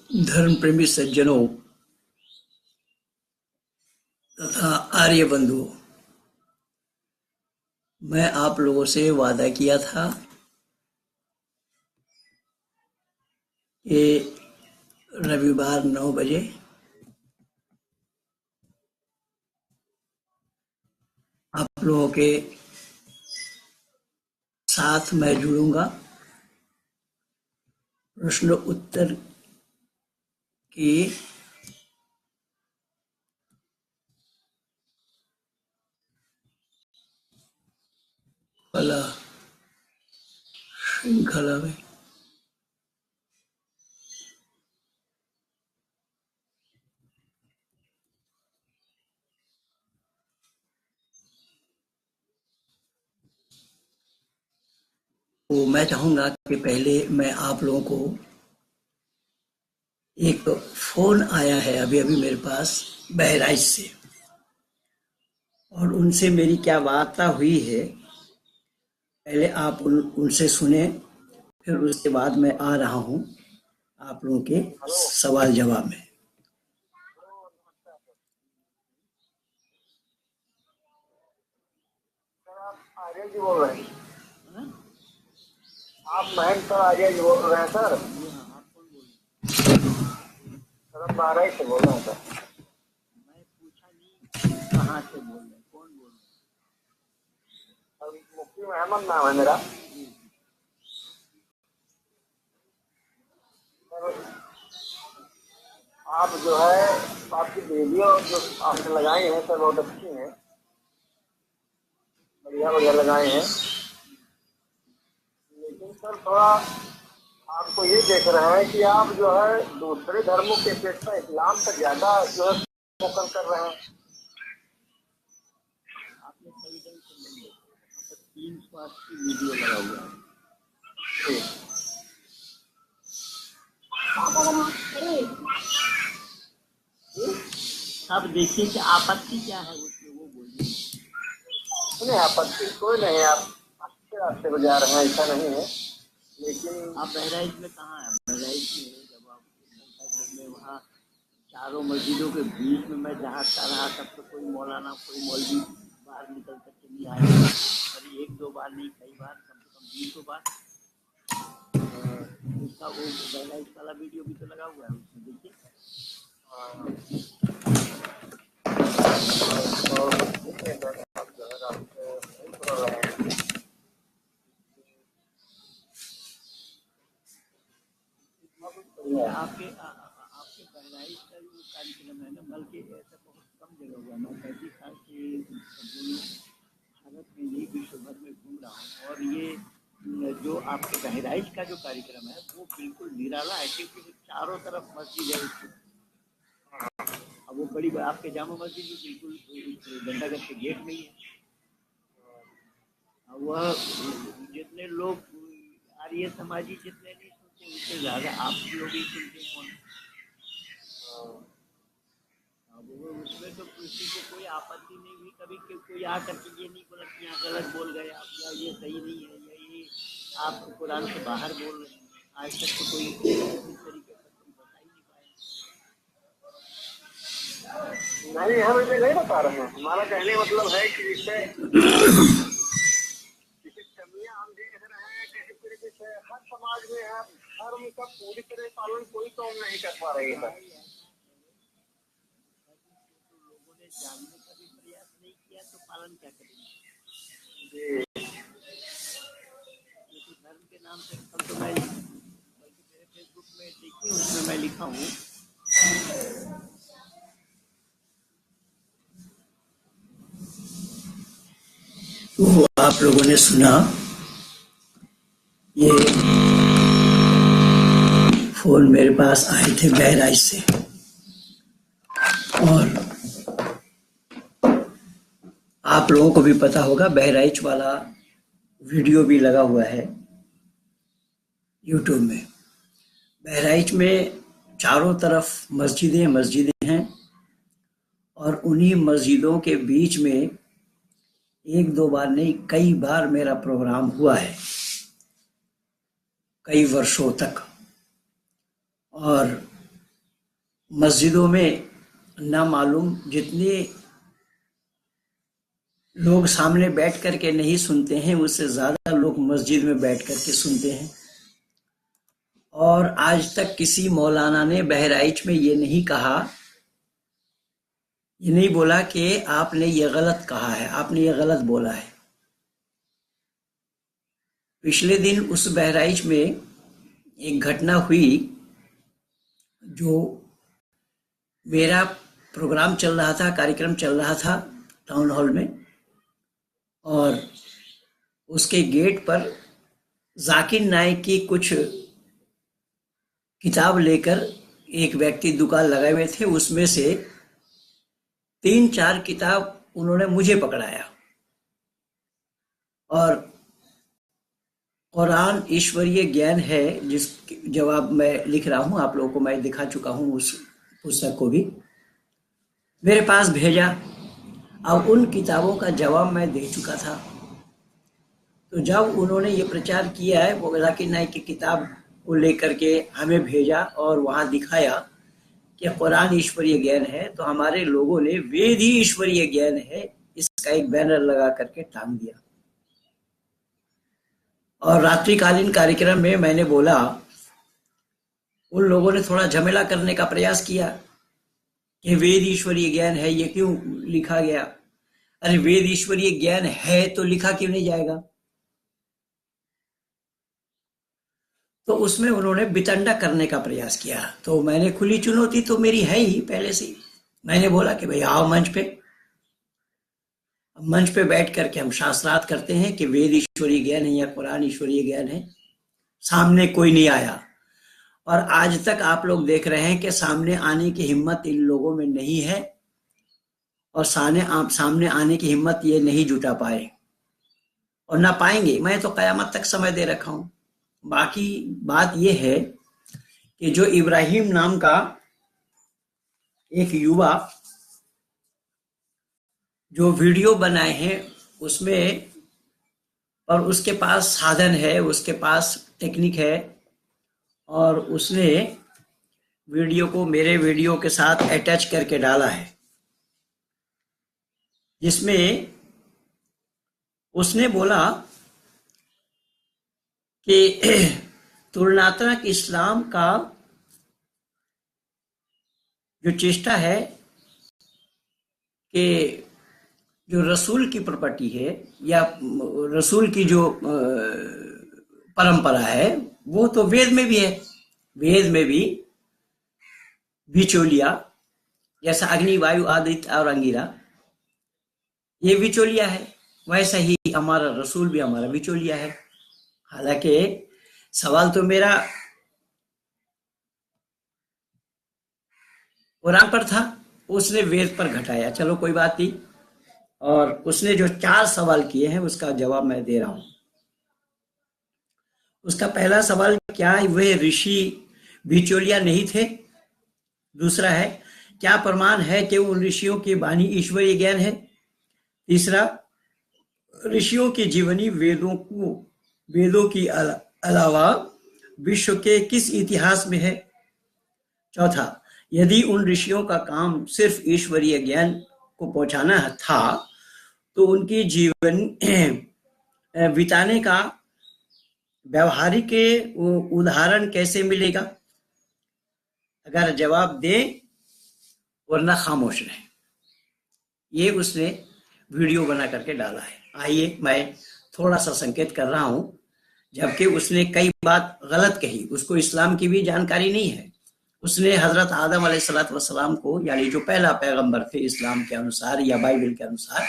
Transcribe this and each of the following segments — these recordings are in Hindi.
धर्म प्रेमी सज्जनों तथा आर्य बंधुओं, मैं आप लोगों से वादा किया था कि रविवार 9 बजे आप लोगों के साथ मैं जुड़ूंगा। प्रश्न उत्तर की कला श्रृंखला में तो मैं चाहूंगा कि पहले मैं आप लोगों को एक फोन आया है अभी अभी मेरे पास बहराइच से, और उनसे मेरी क्या वार्ता हुई है पहले आप उनसे सुने, फिर उसके बाद मैं आ रहा हूँ आप लोगों के सवाल जवाब में। आर्य जी बोल रहे हैं? आप महेंद्र सर आर्य जी बोल रहे हैं सर? सर हम बारह से बोल रहे हैं सर। मैं पूछा नहीं कहाँ से बोल रहे हैं, कौन बोल रहे हैं? मुफ्ती अहमद नाम है मेरा। आप जो है आपकी वीडियो जो आपने लगाई है सर बहुत अच्छी है, बढ़िया बढ़िया लगाए हैं, लेकिन सर थोड़ा आपको ये देख रहे हैं कि आप जो है दूसरे धर्मों के अपेक्षा इस्लाम पर ज्यादा जो है फोकस कर रहे हैं। आपने सही ढंग से नहीं देखा, 380 वीडियो लगा हुआ है। अब देखिए कि आपत्ति क्या है उसमें, वो बोलिए। नहीं, आपत्ति कोई नहीं, आप अच्छे रास्ते पर जा रहे हैं, ऐसा नहीं है। लेकिन आप बहराइच में कहाँ है? बहराइच में जब आप में वहाँ चारों मस्जिदों के बीच में मैं जहाँ रहा तब तो कोई मौलाना कोई मौलवी बाहर निकल करके नहीं आया, और एक दो बार नहीं कई बार, कम से कम 20 बार उसका वो बहराइच वाला वीडियो भी तो लगा हुआ है, उसमें देखिए। आपके बहराइच का जो कार्यक्रम है ना, बल्कि ऐसा बहुत कम जगह हुआ। मैं 35 साल से भारत में नहीं विश्व भर में घूम रहा हूँ, और ये जो आपके बहराइच का जो कार्यक्रम है वो बिल्कुल निराला है, क्योंकि चारों तरफ मस्जिद है उसकी। अब वो बड़ी आपके जामा मस्जिद भी बिल्कुल घंटाघर के गेट में ही है। वह जितने लोग आर्य समाजी जितने नहीं सुनते उससे ज्यादा आप लोग ही सुनते हैं। उसमें तो किसी को कोई आपत्ति नहीं हुई कभी, कोई आकर के ये नहीं बोला कि यहाँ गलत बोल गए आप, या ये सही नहीं है, या ये आप कुरान से बाहर बोल रहे हैं। आज तक तो कोई इस तरीके का कोई बता ही नहीं पाया। नहीं, हम इसे नहीं बता रहे हैं। हमारा कहने मतलब है कि जिससे हम देख रहे हैं किसी तरीके से हर समाज में है, धर्म का पूरी तरह पालन कोई कौम नहीं कर पा रही है। लोगों ने जानने का भी प्रयास नहीं किया तो पालन क्या करेंगे? धर्म के नाम से तो मैं, बल्कि मेरे फेसबुक में देखिए उसमें मैं लिखा हूँ, तो आप लोगों ने सुना, ये फोन मेरे पास आए थे बहराइच से, और आप लोगों को भी पता होगा बहराइच वाला वीडियो भी लगा हुआ है यूट्यूब में। बहराइच में चारों तरफ मस्जिदें हैं, और उन्हीं मस्जिदों के बीच में एक दो बार नहीं कई बार मेरा प्रोग्राम हुआ है, कई वर्षों तक। और मस्जिदों में ना मालूम जितने लोग सामने बैठ करके नहीं सुनते हैं, उससे ज्यादा लोग मस्जिद में बैठ करके सुनते हैं। और आज तक किसी मौलाना ने बहराइच में ये नहीं कहा, ये नहीं बोला कि आपने ये गलत कहा है, आपने ये गलत बोला है। पिछले दिन उस बहराइच में एक घटना हुई, जो मेरा प्रोग्राम चल रहा था, कार्यक्रम चल रहा था टाउन हॉल में, और उसके गेट पर जाकिर नाइक की कुछ किताब लेकर एक व्यक्ति दुकान लगाए हुए थे। उसमें से 3-4 किताब उन्होंने मुझे पकड़ाया, और कुरान ईश्वरीय ज्ञान है, जिस जवाब मैं लिख रहा हूं, आप लोगों को मैं दिखा चुका हूं उस पुस्तक को भी, मेरे पास भेजा। अब उन किताबों का जवाब मैं दे चुका था। तो जब उन्होंने ये प्रचार किया है, वो जाकिर नाइक की किताब को लेकर के हमें भेजा और वहां दिखाया कि कुरान ईश्वरीय ज्ञान है, तो हमारे लोगों ने वेद ही ईश्वरीय ज्ञान है इसका एक बैनर लगा करके टांग दिया। और रात्रिकालीन कार्यक्रम में मैंने बोला, उन लोगों ने थोड़ा झमेला करने का प्रयास किया कि वेद ईश्वरीय ज्ञान है, ये क्यों लिखा गया? अरे वेद ईश्वरीय ज्ञान है तो लिखा क्यों नहीं जाएगा? तो उसमें उन्होंने बितंडा करने का प्रयास किया। तो मैंने, खुली चुनौती तो मेरी है ही पहले से, मैंने बोला कि भाई आओ मंच पे बैठ करके हम शास्त्रार्थ करते हैं कि वेद ईश्वरीय ज्ञान है या कुरान ईश्वरीय ज्ञान है। सामने कोई नहीं आया, और आज तक आप लोग देख रहे हैं कि सामने आने की हिम्मत इन लोगों में नहीं है, और सामने आने की हिम्मत ये नहीं जुटा पाए और ना पाएंगे। मैं तो कयामत तक समय दे रखा हूं। बाकी बात यह है कि जो इब्राहिम नाम का एक युवा जो वीडियो बनाए हैं उसमें, और उसके पास साधन है, उसके पास टेक्निक है, और उसने वीडियो को मेरे वीडियो के साथ अटैच करके डाला है, जिसमें उसने बोला कि तुलनात्मक इस्लाम का जो चेष्टा है कि जो रसूल की प्रॉपर्टी है या रसूल की जो परंपरा है, वो तो वेद में भी है। वेद में भी बिचौलिया, जैसा अग्नि, वायु, आदित्य और अंगिरा, ये बिचौलिया है, वैसा ही हमारा रसूल भी हमारा बिचौलिया है। हालांकि सवाल तो मेरा कुरान पर था, उसने वेद पर घटाया, चलो कोई बात नहीं। और उसने जो 4 सवाल किए हैं उसका जवाब मैं दे रहा हूं। उसका पहला सवाल, क्या वे ऋषि बिचौलिया नहीं थे? दूसरा है, क्या प्रमाण है कि उन ऋषियों की वाणी ईश्वरीय ज्ञान है? तीसरा, ऋषियों की जीवनी वेदों की अलावा विश्व के किस इतिहास में है? चौथा, यदि उन ऋषियों का काम सिर्फ ईश्वरीय ज्ञान को पहुंचाना था, तो उनकी जीवन बिताने का व्यवहारिक उदाहरण कैसे मिलेगा? अगर जवाब दे, वरना खामोश रहे। ये उसने वीडियो बना करके डाला है। आइए मैं थोड़ा सा संकेत कर रहा हूं, जबकि उसने कई बात गलत कही, उसको इस्लाम की भी जानकारी नहीं है। उसने हजरत आदम अलैहिस्सलाम को, यानी जो पहला पैगंबर थे इस्लाम के अनुसार या बाइबल के अनुसार,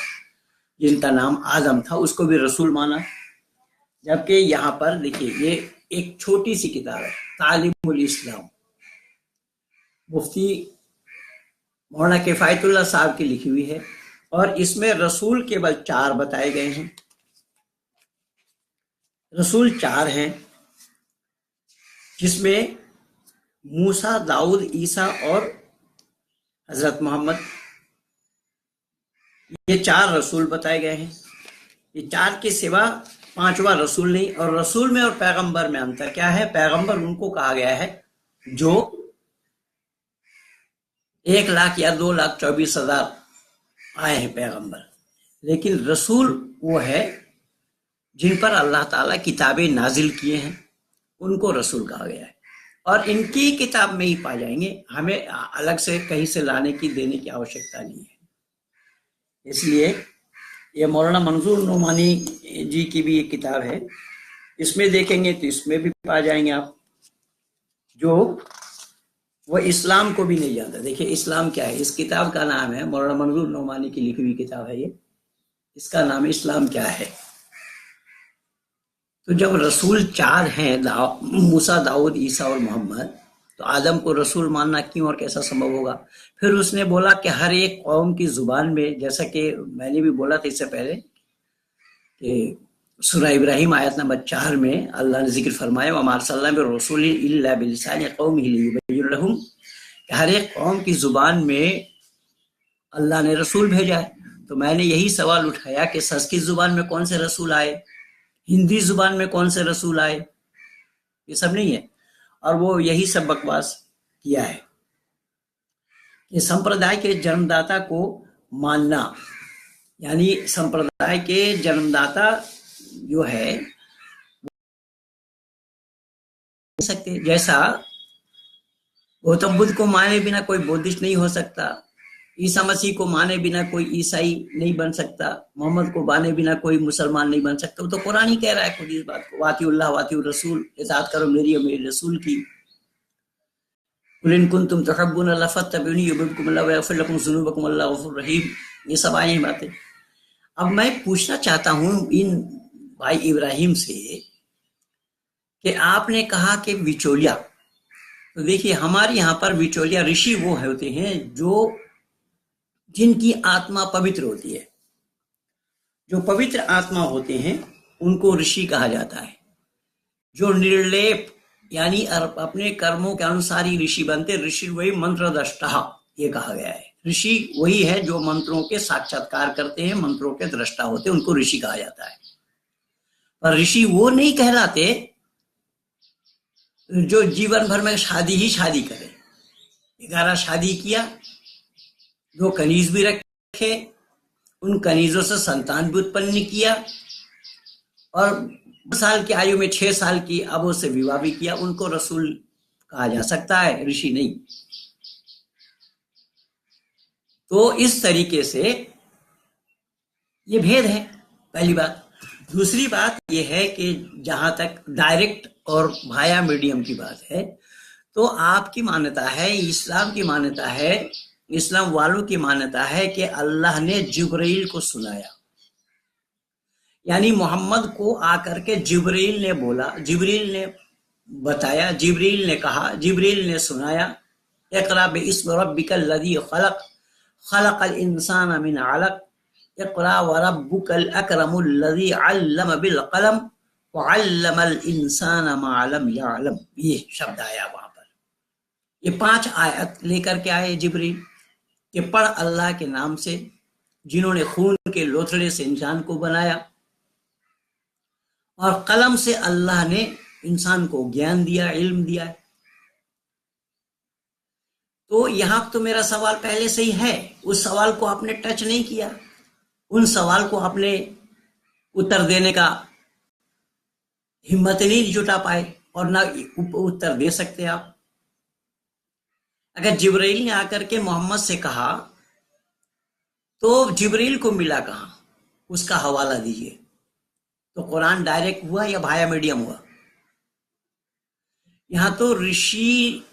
जिनका नाम आदम था, उसको भी रसूल माना। जबकि यहाँ पर देखिए, ये एक छोटी सी किताब है, तालीमुल इस्लाम, मुफ्ती मौलाना किफायतुल्लाह साहब की लिखी हुई है, और इसमें रसूल केवल 4 बताए गए हैं। रसूल 4 हैं, जिसमें मूसा, दाऊद, ईसा और हजरत मोहम्मद, ये 4 रसूल बताए गए हैं। ये 4 के सिवा 5वां रसूल नहीं। और रसूल में और पैगंबर में अंतर क्या है? पैगंबर उनको कहा गया है जो 1 लाख या 2,24,000 आए हैं पैगंबर, लेकिन रसूल वो है जिन पर अल्लाह ताला किताबें नाजिल किए हैं, उनको रसूल कहा गया है। और इनकी किताब में ही पा जाएंगे, हमें अलग से कहीं से लाने की देने की आवश्यकता नहीं है। इसलिए ये मौलाना मंजूर नोमानी जी की भी एक किताब है, इसमें देखेंगे तो इसमें भी पा जाएंगे आप, जो वो इस्लाम को भी नहीं जानता। देखिए इस्लाम क्या है, इस किताब का नाम है, मौलाना मंजूर नोमानी की लिखी हुई किताब है ये, इसका नाम है इस्लाम क्या है। तो जब रसूल 4 हैं, मूसा, दाऊद, ईसा और मोहम्मद, तो आदम को रसूल मानना क्यों और कैसा संभव होगा। फिर उसने बोला कि हर एक कौम की जुबान में, जैसा कि मैंने भी बोला था इससे पहले कि सूरा इब्राहिम आयत नंबर 4 में अल्लाह ने जिक्र फरमाया, वमा अरसलना बिरसूलिन इल्ला बिलिसानि कौमिही लियुबय्यिन लहुम, हर एक कौम की जुबान में अल्लाह ने रसूल भेजा है। तो मैंने यही सवाल उठाया कि संस्कृत जुबान में कौन से रसूल आए, हिंदी जुबान में कौन से रसूल आए, ये सब नहीं है। और वो यही सब बकवास किया है कि संप्रदाय के जन्मदाता को मानना, यानी संप्रदाय के जन्मदाता जो है सकते, जैसा गौतम बुद्ध को माने बिना कोई बुद्धिस्ट नहीं हो सकता, ईसा मसीह को माने बिना कोई ईसाई नहीं बन सकता, मोहम्मद को माने बिना कोई मुसलमान नहीं बन सकता। वो तो कुरान ही कह रहा है खुद इस बात को, वातिउल्लाह वातिउर रसूल, इताअत करो मेरी और मेरे रसूल की। कुल इन कुंतुम तुहिब्बूनल्लाह फत्तबिऊनी युहिब्बुकुमुल्लाह व यग़फिर लकुम ज़ुनूबकुम वल्लाहु गफूरुर रहीम। ये सब आई हैं बातें। अब मैं पूछना चाहता हूं इन भाई इब्राहिम से कि आपने कहा कि विचोलिया, तो देखिए हमारे यहाँ पर विचोलिया ऋषि वो होते हैं जो जिनकी आत्मा पवित्र होती है। जो पवित्र आत्मा होते हैं उनको ऋषि कहा जाता है। जो निर्लेप यानी अपने कर्मों के अनुसार ही ऋषि बनते, ऋषि वही मंत्र दृष्टा, ये कहा गया है। ऋषि वही है जो मंत्रों के साक्षात्कार करते हैं, मंत्रों के दृष्टा होते हैं, उनको ऋषि कहा जाता है। पर ऋषि वो नहीं कहलाते जो जीवन भर में शादी ही शादी करे। 11 शादी किया, 2 कनीज भी रखे, उन कनीजों से संतान भी उत्पन्न किया, और 2 साल की आयु में 6 साल की अबों से विवाह भी किया, उनको रसूल कहा जा सकता है, ऋषि नहीं। तो इस तरीके से ये भेद है, पहली बात। दूसरी बात यह है कि जहां तक डायरेक्ट और भाया मीडियम की बात है, तो आपकी मान्यता है, इस्लाम की मान्यता है, इस्लाम वालों की मान्यता है कि अल्लाह ने जिब्रील को सुनाया, यानी मोहम्मद को आकर के जिब्रील ने बोला, जिब्रील ने बताया, जिब्रील ने कहा, जिब्रील ने सुनाया, इक़रा बिइस्मि रब्बिकल लज़ी खलक़ खलक़ल इंसाना मिन अलक़ इक़रा व रब्बुकल अकरमुल लज़ी अल्लम बिल क़लम व अल्लमल इंसाना मा लम यअलम। ये शब्द आया वहां पर। ये 5 आयत लेकर के आए जिब्रील कि पढ़ अल्लाह के नाम से, जिन्होंने खून के लोथड़े से इंसान को बनाया, और कलम से अल्लाह ने इंसान को ज्ञान दिया, इल्म दिया है। तो यहां तो मेरा सवाल पहले से ही है, उस सवाल को आपने टच नहीं किया, उन सवाल को आपने उत्तर देने का हिम्मत नहीं जुटा पाए, और ना उत्तर दे सकते आप। अगर जिब्रील ने आकर के मोहम्मद से कहा तो जिब्रील को मिला कहां, उसका हवाला दीजिए। तो कुरान डायरेक्ट हुआ या भाया मीडियम हुआ? यहां तो ऋषि,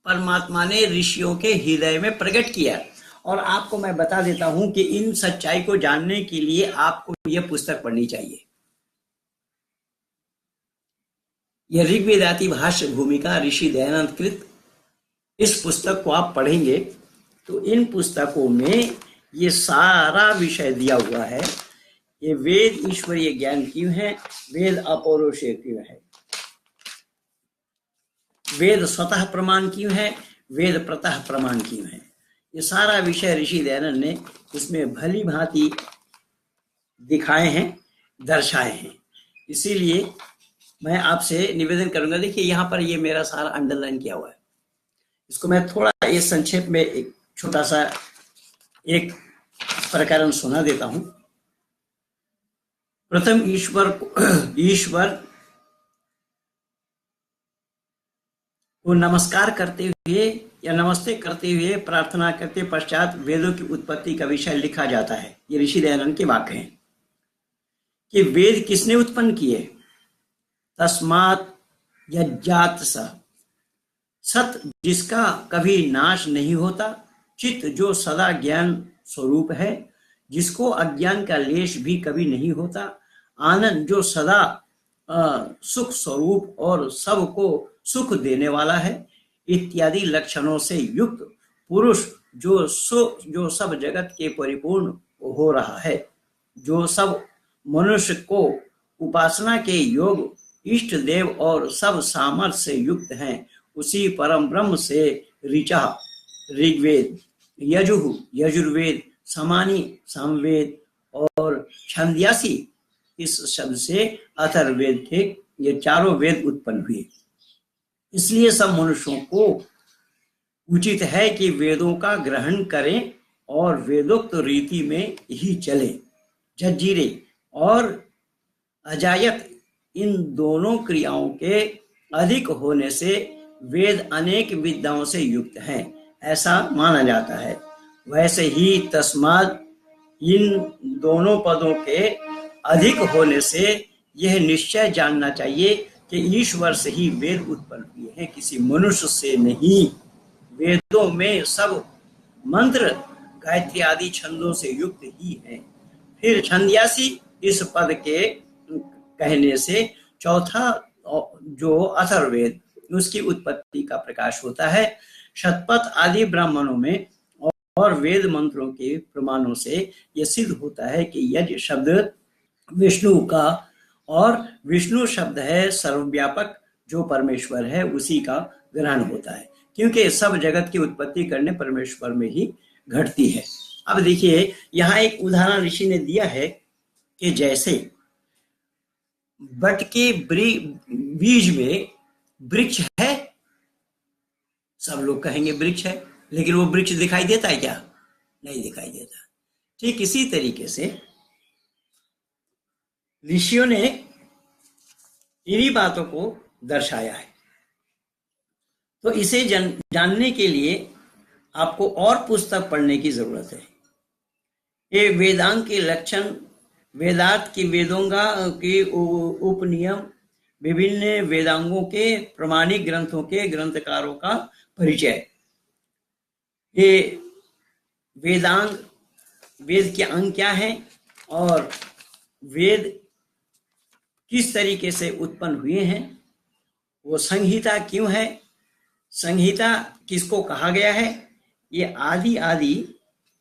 परमात्मा ने ऋषियों के हृदय में प्रकट किया। और आपको मैं बता देता हूं कि इन सच्चाई को जानने के लिए आपको यह पुस्तक पढ़नी चाहिए। यह ऋग्वेदाति भाष्य भूमिका ऋषि दयानंद कृत। इस पुस्तक को आप पढ़ेंगे तो इन पुस्तकों में ये सारा विषय दिया हुआ है। ये वेद ईश्वरीय ज्ञान क्यों है, वेद अपौरुषेय क्यों है, वेद स्वतः प्रमाण क्यों है, वेद प्रतः प्रमाण क्यों है, ये सारा विषय ऋषि दयानंद ने इसमें भली भांति दिखाए हैं, दर्शाए हैं। इसीलिए मैं आपसे निवेदन करूंगा, देखिए यहाँ पर ये मेरा सारा अंडरलाइन किया हुआ है। इसको मैं थोड़ा ये संक्षेप में एक छोटा सा एक प्रकरण सुना देता हूं। प्रथम ईश्वर को नमस्कार करते हुए या नमस्ते करते हुए प्रार्थना करते पश्चात वेदों की उत्पत्ति का विषय लिखा जाता है। ये ऋषि दयानंद के वाक्य हैं कि वेद किसने उत्पन्न किए। तस्मात् यज्जात सत जिसका कभी नाश नहीं होता, चित्त जो सदा ज्ञान स्वरूप है, जिसको अज्ञान का लेश भी कभी नहीं होता, आनंद जो सदा सुख स्वरूप और सबको सुख देने वाला है, इत्यादि लक्षणों से युक्त पुरुष जो सब जगत के परिपूर्ण हो रहा है, जो सब मनुष्य को उपासना के योग इष्ट देव और सब सामर्थ्य से युक्त हैं, उसी परम ब्रह्म से ऋचा ऋग्वेद, यजुर्वेद, समानी सामवेद और छंदयासी इस शब्द से अथर्ववेद थे। ये चारों वेद उत्पन्न हुए। इसलिए सब मनुष्यों को उचित है कि वेदों का ग्रहण करें और वेदोक्त रीति में ही चले। जज्जीरे और अजायत इन दोनों क्रियाओं के अधिक होने से वेद अनेक विद्याओं से युक्त हैं, ऐसा माना जाता है। वैसे ही तस्मात् इन दोनों पदों के अधिक होने से यह निश्चय जानना चाहिए कि ईश्वर से ही वेद उत्पन्न हुए हैं, किसी मनुष्य से नहीं। वेदों में सब मंत्र गायत्री आदि छंदों से युक्त ही हैं। फिर छंदयासी इस पद के कहने से चौथा जो अथर्ववेद, उसकी उत्पत्ति का प्रकाश होता है। शतपथ आदि ब्राह्मणों में और वेद मंत्रों के प्रमाणों से यह सिद्ध होता है कि यज्ञ शब्द विष्णु का, और विष्णु शब्द है सर्वव्यापक जो परमेश्वर है, उसी का ग्रहण होता है, क्योंकि सब जगत की उत्पत्ति करने परमेश्वर में ही घटती है। अब देखिए यहाँ एक उदाहरण ऋषि ने दिया है कि जैसे बट के बीज में वृक्ष है, सब लोग कहेंगे वृक्ष है, लेकिन वो वृक्ष दिखाई देता है क्या? नहीं दिखाई देता। ठीक इसी तरीके से ऋषियों ने इन्हीं बातों को दर्शाया है। तो इसे जानने के लिए आपको और पुस्तक पढ़ने की जरूरत है। ये वेदांग के लक्षण, वेदार्थ की वेदोंगा के उपनियम, विभिन्न वेदांगों के प्रमाणिक ग्रंथों के ग्रंथकारों का परिचय, ये वेदांग, वेद के अंग क्या हैं और वेद किस तरीके से उत्पन्न हुए हैं, वो संहिता क्यों है, संहिता किसको कहा गया है, ये आदि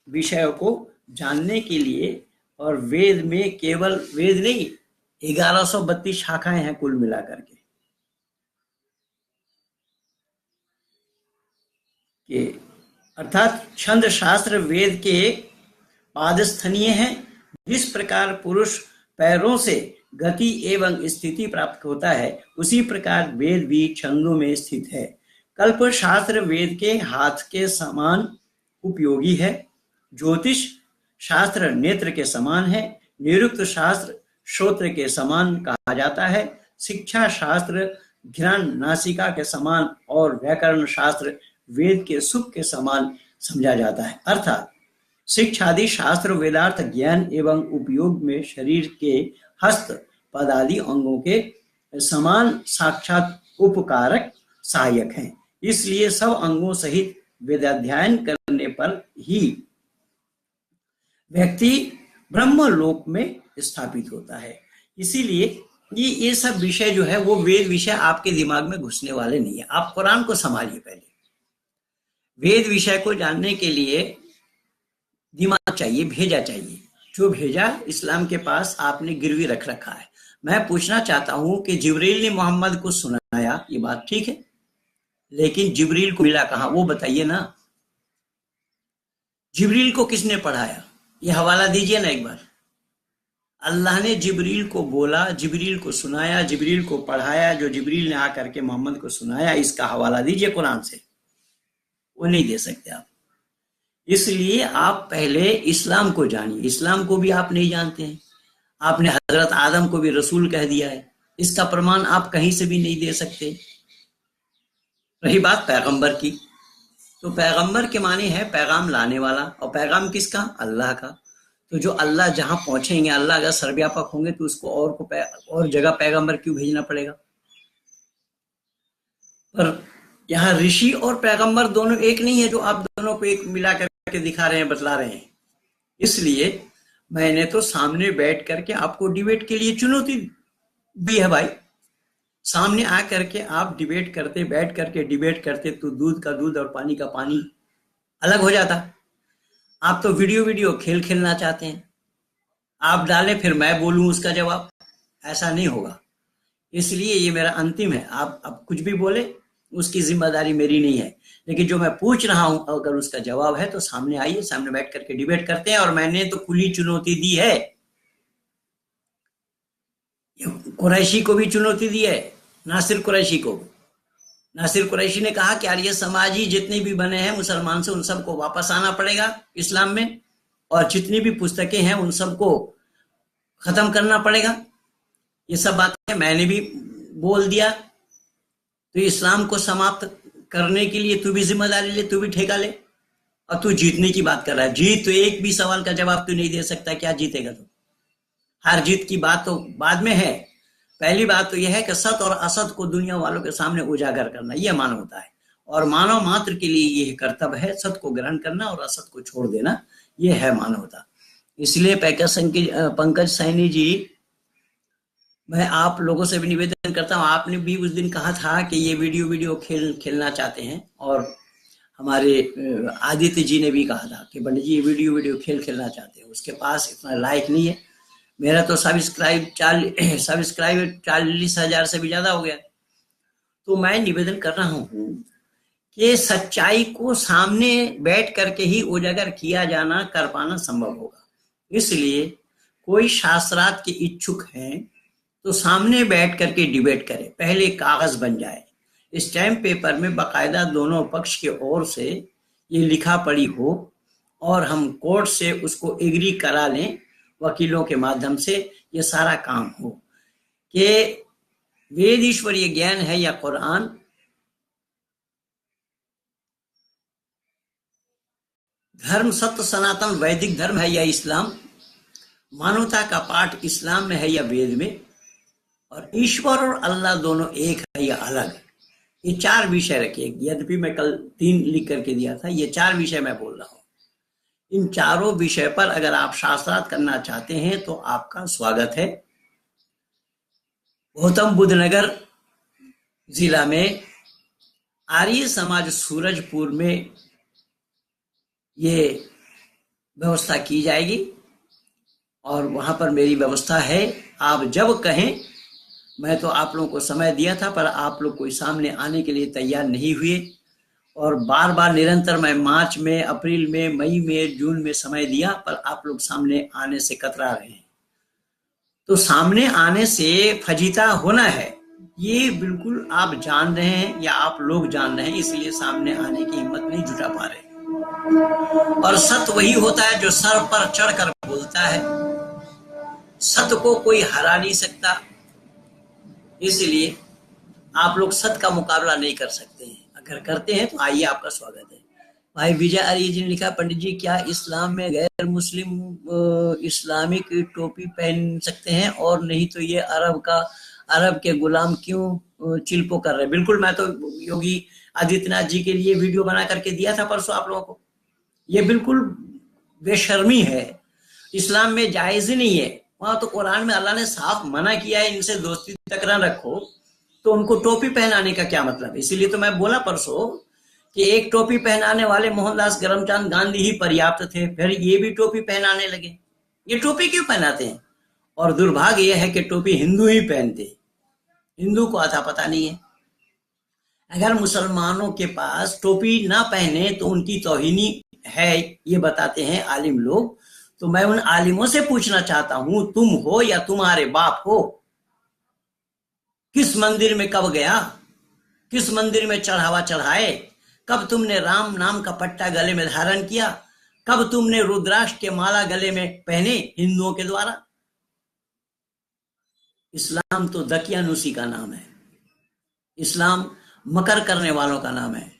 विषयों को जानने के लिए। और वेद में केवल वेद नहीं, 1132 शाखाएं हैं कुल मिलाकर के अर्थात छंद शास्त्र वेद के पादस्थनीय हैं। जिस प्रकार पुरुष पैरों से गति एवं स्थिति प्राप्त होता है, उसी प्रकार वेद भी छंदों में स्थित है। कल्प शास्त्र वेद के हाथ के समान उपयोगी है। ज्योतिष शास्त्र नेत्र के समान है। निरुक्त शास्त्र श्रोत्र के समान कहा जाता है। शिक्षा शास्त्र घ्राण नासिका के समान और व्याकरण शास्त्र वेद के सुख के समान समझा जाता है। अर्थात शिक्षादि शास्त्र वेदार्थ ज्ञान एवं उपयोग में शरीर के हस्त पदादि अंगों के समान साक्षात उपकारक सहायक हैं। इसलिए सब अंगों सहित वेदाध्ययन करने पर ही व्यक्ति ब्रह्मलोक में स्थापित होता है। इसीलिए ये सब विषय जो है वो वेद विषय आपके दिमाग में घुसने वाले नहीं है। आप कुरान को संभालिए। पहले वेद विषय को जानने के लिए दिमाग चाहिए, भेजा चाहिए। जो भेजा इस्लाम के पास आपने गिरवी रख रखा है। मैं पूछना चाहता हूं कि जिब्रील ने मोहम्मद को सुनाया, ये बात ठीक है, लेकिन जिब्रील को मिला कहां, वो बताइए ना। जिब्रील को किसने पढ़ाया, ये हवाला दीजिए ना एक बार। अल्लाह ने जिब्रील को बोला, जिब्रील को सुनाया, जिब्रील को पढ़ाया, जो जिब्रील ने आकर के मोहम्मद को सुनाया, इसका हवाला दीजिए कुरान से। वो नहीं दे सकते आप। इसलिए आप पहले इस्लाम को जानिए। इस्लाम को भी आप नहीं जानते हैं, आपने हजरत आदम को भी रसूल कह दिया है, इसका प्रमाण आप कहीं से भी नहीं दे सकते। रही बात पैगंबर की, तो पैगंबर के माने है पैगाम लाने वाला, और पैगाम किसका? अल्लाह का। तो जो अल्लाह जहां पहुंचेंगे, अल्लाह अगर सर्वव्यापक होंगे तो उसको और जगह पैगंबर क्यों भेजना पड़ेगा? पर यहाँ ऋषि और पैगंबर दोनों एक नहीं है, जो आप दोनों को एक मिला करके दिखा रहे हैं, बतला रहे हैं। इसलिए मैंने तो सामने बैठ करके आपको डिबेट के लिए चुनौती दी है भाई। सामने आ करके आप डिबेट करते, बैठ करके डिबेट करते तो दूध का दूध और पानी का पानी अलग हो जाता। आप तो वीडियो खेल खेलना चाहते हैं, आप डालें फिर मैं बोलूं उसका जवाब, ऐसा नहीं होगा। इसलिए ये मेरा अंतिम है। आप अब कुछ भी बोले उसकी जिम्मेदारी मेरी नहीं है, लेकिन जो मैं पूछ रहा हूं अगर उसका जवाब है तो सामने आइए, सामने बैठ करके डिबेट करते हैं। और मैंने तो खुली चुनौती दी है, कुरैशी को भी चुनौती दी है, नासिर कुरैशी को। नासिर कुरैशी ने कहा कि आर्य समाजी जितने भी बने हैं मुसलमान से, उन सबको वापस आना पड़ेगा इस्लाम में, और जितनी भी पुस्तकें हैं उन सबको खत्म करना पड़ेगा। ये सब बातें मैंने भी बोल दिया। तो इस्लाम को समाप्त करने के लिए तू भी जिम्मेदारी ले, तू भी ठेका ले, और तू जीतने की बात कर रहा है। जीत तो एक भी सवाल का जवाब तू नहीं दे सकता, क्या जीतेगा तू? हार जीत की बात तो बाद में है। पहली बात तो यह है कि सत और असत को दुनिया वालों के सामने उजागर करना, यह मानवता है, और मानव मात्र के लिए यह कर्तव्य है, सत को ग्रहण करना और असत को छोड़ देना, यह है मानवता। इसलिए पंकज सैनी जी, मैं आप लोगों से भी निवेदन करता हूं, आपने भी उस दिन कहा था कि ये वीडियो खेलना चाहते हैं, और हमारे आदित्य जी ने भी कहा था कि पंडित जी ये वीडियो खेलना चाहते हैं, उसके पास इतना लाइक नहीं है। मेरा तो सब्सक्राइब 40,000 से भी ज्यादा हो गया। तो मैं निवेदन कर रहा हूं कि सच्चाई को सामने बैठ करके ही उजागर किया जाना, कर पाना संभव होगा। इसलिए कोई शास्त्रार्थ के इच्छुक हैं तो सामने बैठ करके डिबेट करें, पहले कागज बन जाए, स्टैम्प पेपर में बाकायदा दोनों पक्ष के ओर से ये लिखा पड़ी हो, और हम कोर्ट से उसको एग्री करा लें, वकीलों के माध्यम से ये सारा काम हो कि वेद ईश्वरीय ज्ञान है या कुरान, धर्म सत्य सनातन वैदिक धर्म है या इस्लाम, मानवता का पाठ इस्लाम में है या वेद में, और ईश्वर और अल्लाह दोनों एक है या अलग। ये 4 विषय रखिए। यद्यपि मैं कल 3 लिख करके दिया था, ये 4 विषय मैं बोल रहा हूं। इन चारों विषय पर अगर आप शास्त्रार्थ करना चाहते हैं तो आपका स्वागत है। गौतम बुद्ध नगर जिला में आर्य समाज सूरजपुर में ये व्यवस्था की जाएगी, और वहां पर मेरी व्यवस्था है। आप जब कहें, मैं तो आप लोगों को समय दिया था, पर आप लोग कोई सामने आने के लिए तैयार नहीं हुए, और बार बार निरंतर मैं मार्च में, अप्रैल में, मई में, जून में समय दिया, पर आप लोग सामने आने से कतरा रहे हैं। तो सामने आने से फजीता होना है, ये बिल्कुल आप जान रहे हैं, या आप लोग जान रहे हैं, इसलिए सामने आने की हिम्मत नहीं जुटा पा रहे। और सत्य वही होता है जो सर पर चढ़कर बोलता है, सत्य को कोई हरा नहीं सकता। इसलिए आप लोग सत्य का मुकाबला नहीं कर सकते हैं, अगर करते हैं तो आइए, आपका स्वागत है। भाई विजय आर्य जी ने लिखा, पंडित जी क्या इस्लाम में गैर मुस्लिम इस्लामिक टोपी पहन सकते हैं, और नहीं तो ये अरब के गुलाम क्यों चिल्पो कर रहे हैं? बिल्कुल, मैं तो योगी आदित्यनाथ जी के लिए वीडियो बना करके दिया था परसों आप लोगों को। ये बिल्कुल बेशर्मी है, इस्लाम में जायज ही नहीं है। वहां तो कुरान में अल्लाह ने साफ मना किया है, इनसे दोस्ती तक न रखो, तो उनको टोपी पहनाने का क्या मतलब है? इसीलिए तो मैं बोला परसों कि एक टोपी पहनाने वाले मोहनदास करमचंद गांधी ही पर्याप्त थे, फिर ये भी टोपी पहनाने लगे। ये टोपी क्यों पहनाते हैं? और दुर्भाग्य यह है कि टोपी हिंदू ही पहनते, हिंदू को आता पता नहीं है। अगर मुसलमानों के पास टोपी ना पहने तो उनकी तौहीनी है, ये बताते हैं आलिम लोग। तो मैं उन आलिमों से पूछना चाहता हूं, तुम हो या तुम्हारे बाप हो, किस मंदिर में कब गया, किस मंदिर में चढ़ावा चढ़ाए, कब तुमने राम नाम का पट्टा गले में धारण किया? कब तुमने रुद्राक्ष के माला गले में पहने हिंदुओं के द्वारा? इस्लाम तो दकियानुसी का नाम है। इस्लाम मकर करने वालों का नाम है।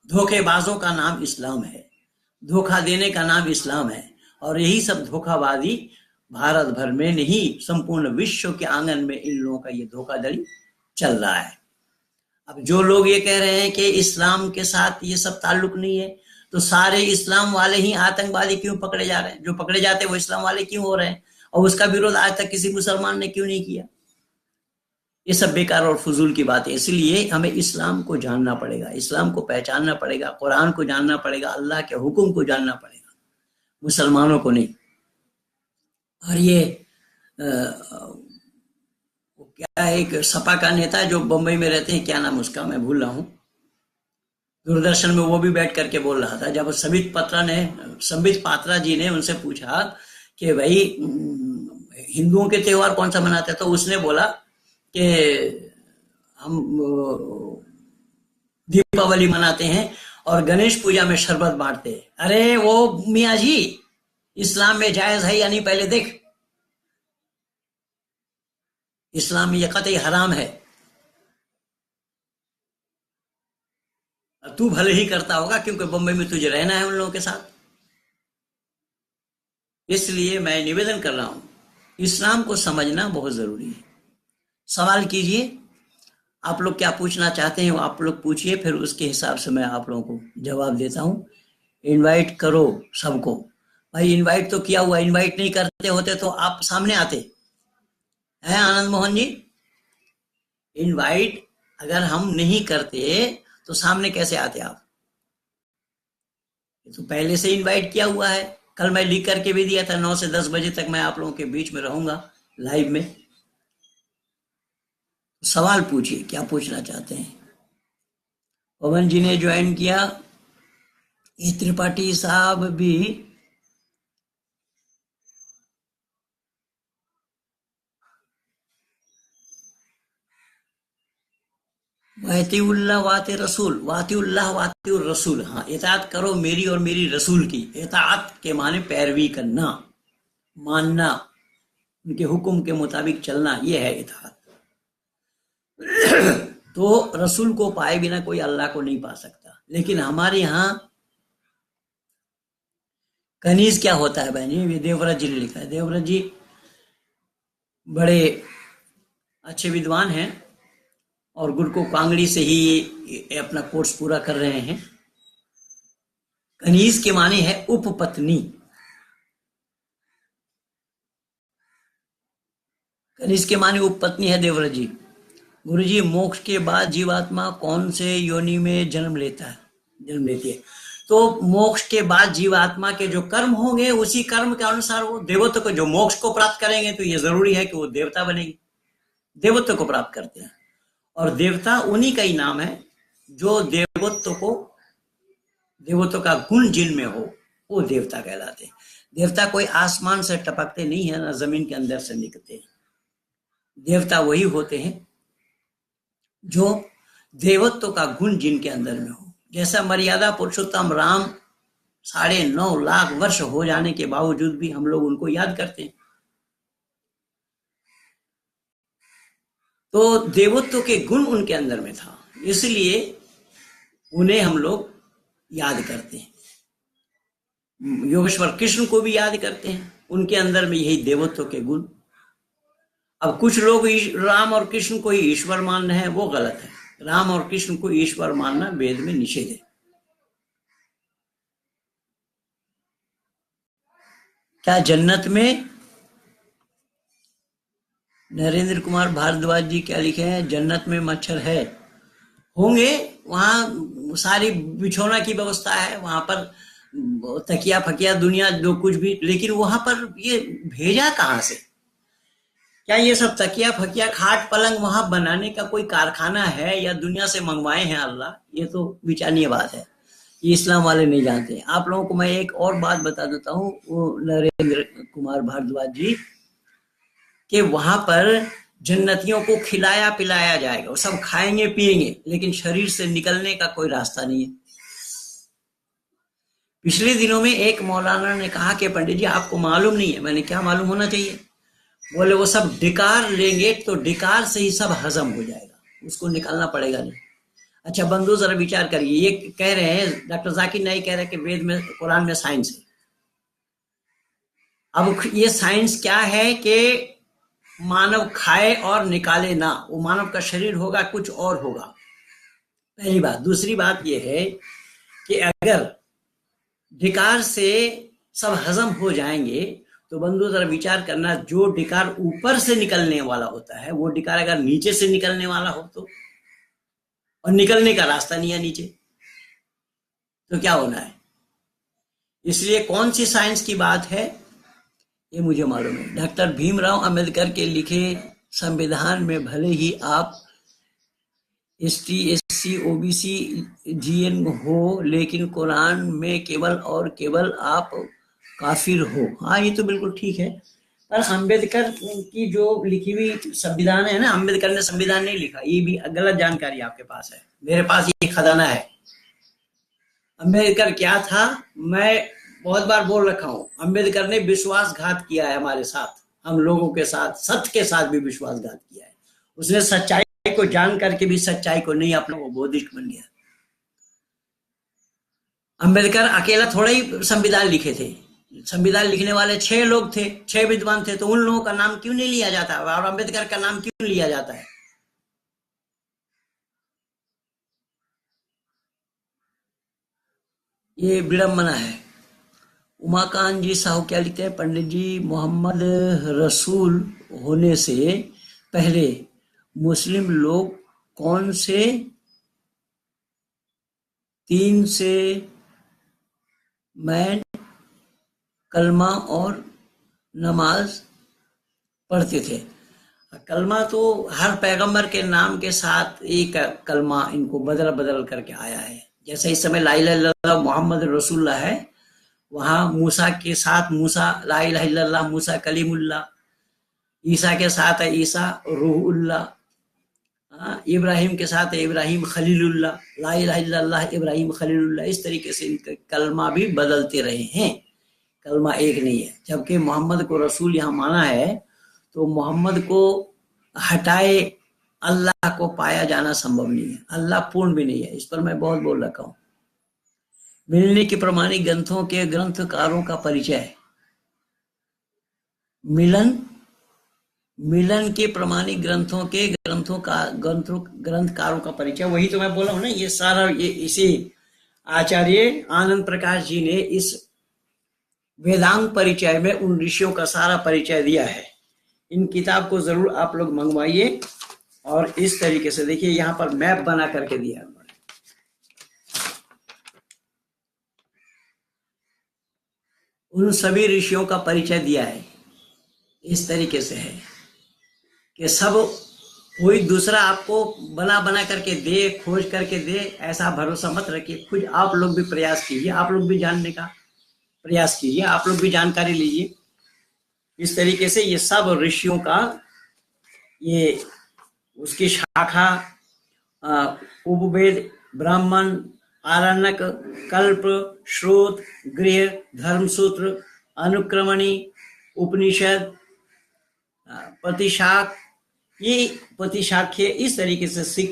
धोखेबाजों का नाम इस्लाम है। धोखा देने का नाम इस्लाम है। और यही सब धोखाबाजी भारत भर में नहीं, संपूर्ण विश्व के आंगन में इन लोगों का ये धोखाधड़ी चल रहा है। अब जो लोग ये कह रहे हैं कि इस्लाम के साथ ये सब ताल्लुक नहीं है, तो सारे इस्लाम वाले ही आतंकवादी क्यों पकड़े जा रहे हैं? जो पकड़े जाते हैं वो इस्लाम वाले क्यों हो रहे हैं? और उसका विरोध आज तक किसी मुसलमान ने क्यों नहीं किया? ये सब बेकार और फजूल की बात है। इसलिए हमें इस्लाम को जानना पड़ेगा, इस्लाम को पहचानना पड़ेगा, कुरान को जानना पड़ेगा, अल्लाह के हुक्म को जानना पड़ेगा, मुसलमानों को नहीं। और ये क्या एक सपा का नेता जो बंबई में रहते हैं, क्या नाम उसका मैं भूल रहा हूँ, दूरदर्शन में वो भी बैठ करके बोल रहा था। जब संबित पात्रा जी ने उनसे पूछा कि भाई हिंदुओं के त्योहार कौन सा मनाते हैं, तो उसने बोला कि हम दीपावली मनाते हैं और गणेश पूजा में शरबत बांटते हैं। अरे वो मियाँ जी, इस्लाम में जायज है या नहीं पहले देख। इस्लाम में ये कतई हराम है। तू भले ही करता होगा क्योंकि बम्बई में तुझे रहना है उन लोगों के साथ। इसलिए मैं निवेदन कर रहा हूं, इस्लाम को समझना बहुत जरूरी है। सवाल कीजिए, आप लोग क्या पूछना चाहते हैं वो आप लोग पूछिए, फिर उसके हिसाब से मैं आप लोगों को जवाब देता हूं। इनवाइट करो सबको। भाई इनवाइट तो किया हुआ, इनवाइट नहीं करते होते तो आप सामने आते हैं आनंद मोहन जी। इनवाइट अगर हम नहीं करते तो सामने कैसे आते आप? तो पहले से इनवाइट किया हुआ है। कल मैं लिख करके भी दिया था 9 से 10 बजे तक मैं आप लोगों के बीच में रहूंगा लाइव में। सवाल पूछिए, क्या पूछना चाहते हैं? पवन जी ने ज्वाइन किया। ये त्रिपाठी साहब भी वातिउल्लाह वाते रसूल, वातिउल्लाह वातिउर रसूल। हाँ, इताअत करो मेरी और मेरी रसूल की। इताअत के माने पैरवी करना, मानना, उनके हुक्म के मुताबिक चलना, यह है इताअत। तो रसूल को पाए बिना कोई अल्लाह को नहीं पा सकता। लेकिन हमारे यहाँ कनीज क्या होता है बहनी? ये देवव्रत जी ने लिखा है। देवव्रत जी बड़े अच्छे विद्वान हैं और गुरको कांगड़ी से ही अपना कोर्स पूरा कर रहे हैं। कनीज के माने है उपपत्नी। कनीज के माने उपपत्नी है देवव्रत जी। गुरु जी, मोक्ष के बाद जीवात्मा कौन से योनि में जन्म लेती है? तो मोक्ष के बाद जीवात्मा के जो कर्म होंगे उसी कर्म के अनुसार वो देवत्व को, जो मोक्ष को प्राप्त करेंगे तो ये जरूरी है कि वो देवता बनेगी, देवत्व को प्राप्त करते हैं। और देवता उन्हीं का ही नाम है जो देवत्व का गुण जिनमें हो वो देवता कहलाते हैं। देवता कोई आसमान से टपकते नहीं है, ना जमीन के अंदर से निकलते हैं। देवता वही होते हैं जो देवत्व का गुण जिनके अंदर में हो। जैसा मर्यादा पुरुषोत्तम राम 9.5 लाख वर्ष हो जाने के बावजूद भी हम लोग उनको याद करते हैं। तो देवत्व के गुण उनके अंदर में था, इसलिए उन्हें हम लोग याद करते हैं। योगेश्वर कृष्ण को भी याद करते हैं, उनके अंदर में यही देवत्व के गुण। अब कुछ लोग राम और कृष्ण को ही ईश्वर मान रहे हैं, वो गलत है। राम और कृष्ण को ईश्वर मानना वेद में निषेध है। क्या जन्नत में, नरेंद्र कुमार भारद्वाज जी क्या लिखे हैं, जन्नत में मच्छर है? होंगे, वहां सारी बिछौना की व्यवस्था है, वहां पर तकिया फकिया दुनिया जो कुछ भी, लेकिन वहां पर ये भेजा कहां से? क्या ये सब तकिया फकिया खाट पलंग वहां बनाने का कोई कारखाना है या दुनिया से मंगवाए हैं अल्लाह? ये तो विचारणीय बात है, ये इस्लाम वाले नहीं जानते। आप लोगों को मैं एक और बात बता देता हूँ, वो नरेंद्र कुमार भारद्वाज जी कि वहां पर जन्नतियों को खिलाया पिलाया जाएगा, वो सब खाएंगे पिएंगे, लेकिन शरीर से निकलने का कोई रास्ता नहीं है। पिछले दिनों में एक मौलाना ने कहा कि पंडित जी आपको मालूम नहीं है। मैंने क्या मालूम होना चाहिए? बोले वो सब डिकार लेंगे तो डिकार से ही सब हजम हो जाएगा, उसको निकालना पड़ेगा नहीं। अच्छा बंधु जरा विचार करिए, ये कह रहे हैं डॉक्टर जाकिर नाइक कह रहे हैं कि वेद में कुरान में साइंस है। अब ये साइंस क्या है कि मानव खाए और निकाले ना, वो मानव का शरीर होगा कुछ और होगा, पहली बात। दूसरी बात ये है कि अगर डिकार से सब हजम हो जाएंगे तो बंधु जरा विचार करना, जो डिकार ऊपर से निकलने वाला होता है वो डिकार अगर नीचे से निकलने वाला हो तो, और निकलने का रास्ता नहीं है नीचे, तो क्या होना है? इसलिए कौन सी साइंस की बात है ये मुझे मालूम है। डॉक्टर भीमराव अंबेडकर के लिखे संविधान में भले ही आप ST SC OBC GN हो, लेकिन कुरान में केवल और केवल आप काफिर हो। हाँ ये तो बिल्कुल ठीक है, पर अंबेडकर की जो लिखी हुई संविधान है ना, अंबेडकर ने संविधान नहीं लिखा, ये भी गलत जानकारी आपके पास है। मेरे पास ये खजाना है। अंबेडकर क्या था, मैं बहुत बार बोल रखा हूं, अंबेडकर ने विश्वासघात किया है हमारे साथ, हम लोगों के साथ, सत्य के साथ भी विश्वासघात किया है। उसने सच्चाई को जान करके भी सच्चाई को नहीं अपना, वो बौद्धिस्ट बन गया। अंबेडकर अकेला थोड़ा ही संविधान लिखे थे, संविधान लिखने वाले 6 लोग थे, 6 विद्वान थे, तो उन लोगों का नाम क्यों नहीं लिया जाता और अंबेडकर का नाम क्यों लिया जाता है? ये विडंबना है। उमाकांत जी साहू क्या लिखते हैं, पंडित जी मोहम्मद रसूल होने से पहले मुस्लिम लोग कौन से 3 से मैन कलमा और नमाज पढ़ते थे? कलमा तो हर पैगंबर के नाम के साथ एक कलमा इनको बदल बदल करके आया है। जैसे इस समय ला इलाहा इल्लल्लाह मोहम्मद रसूलुल्लाह है, वहां मूसा के साथ मूसा ला इलाहा इल्लल्लाह मूसा कलीमुल्लाह, ईसा के साथ है ईसा रूहुल्लाह, इब्राहिम के साथ है इब्राहिम खलीलुल्लाह, ला इलाहा इल्लल्लाह इब्राहिम खलीलुल्लाह। इस तरीके से इनके कलमा भी बदलते रहे हैं, कलमा एक नहीं है। जबकि मोहम्मद को रसूल यहाँ माना है तो मोहम्मद को हटाए अल्लाह को पाया जाना संभव नहीं है, अल्लाह पूर्ण भी नहीं है। इस पर मैं बहुत बोल रखा हूं। मिलने के प्रमाणिक ग्रंथों के ग्रंथकारों का परिचय, मिलन के प्रमाणिक ग्रंथों के ग्रंथकारों का परिचय, वही तो मैं बोला हूं ना। ये सारा ये इसी आचार्य आनंद प्रकाश जी ने इस वेदांग परिचय में उन ऋषियों का सारा परिचय दिया है। इन किताब को जरूर आप लोग मंगवाइए। और इस तरीके से देखिए यहाँ पर मैप बना करके दिया, उन सभी ऋषियों का परिचय दिया है। इस तरीके से है कि सब कोई दूसरा आपको बना बना करके दे, खोज करके दे, ऐसा भरोसा मत रखिए। खुद आप लोग भी प्रयास कीजिए, आप लोग भी जानने का प्रयास कीजिए, आप लोग भी जानकारी लीजिए। इस तरीके से ये सब ऋषियों का, ये उसकी शाखा उपवेद, ब्राह्मण, आरण्यक, कल्प, श्रोत, गृह, धर्मसूत्र, अनुक्रमणी, उपनिषद, प्रतिशाख, ये प्रतिशाख्य, इस तरीके से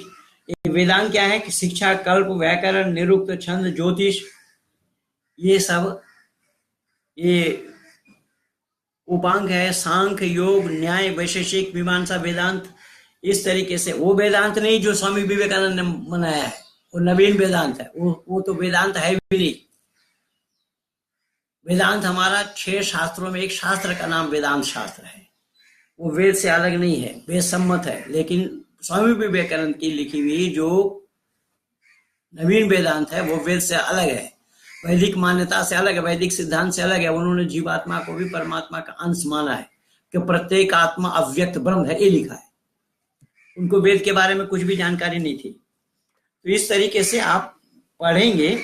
वेदांत क्या है कि शिक्षा, कल्प, व्याकरण, निरुक्त, छंद, ज्योतिष, ये सब ये उपांग है। सांख्य, योग, न्याय, वैशेषिक, मीमांसा, वेदांत। इस तरीके से वो वेदांत नहीं जो स्वामी विवेकानंद ने बनाया है, वो नवीन वेदांत है। वो तो वेदांत है भी नहीं। वेदांत हमारा 6 शास्त्रों में एक शास्त्र का नाम वेदांत शास्त्र है, वो वेद से अलग नहीं है, वेद सम्मत है। लेकिन स्वामी विवेकानंद की लिखी हुई जो नवीन वेदांत है वो वेद से अलग है, वैदिक मान्यता से अलग है, वैदिक सिद्धांत से अलग है। उन्होंने जीवात्मा को भी परमात्मा का अंश माना है कि प्रत्येक आत्मा अव्यक्त ब्रह्म है, ये लिखा है। उनको वेद के बारे में कुछ भी जानकारी नहीं थी। तो इस तरीके से आप पढ़ेंगे,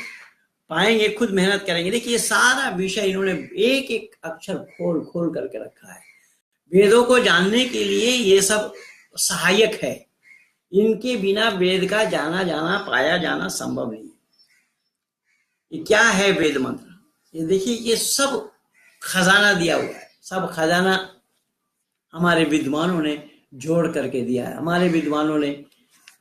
पाएंगे, खुद मेहनत करेंगे। देखिए ये सारा विषय इन्होंने एक एक अक्षर खोल खोल करके रखा है। वेदों को जानने के लिए ये सब सहायक है, इनके बिना वेद का जाना पाया जाना संभव नहीं है। क्या है वेद मंत्र? ये देखिए, ये सब खजाना दिया हुआ है, सब खजाना हमारे विद्वानों ने जोड़ करके दिया है, हमारे विद्वानों ने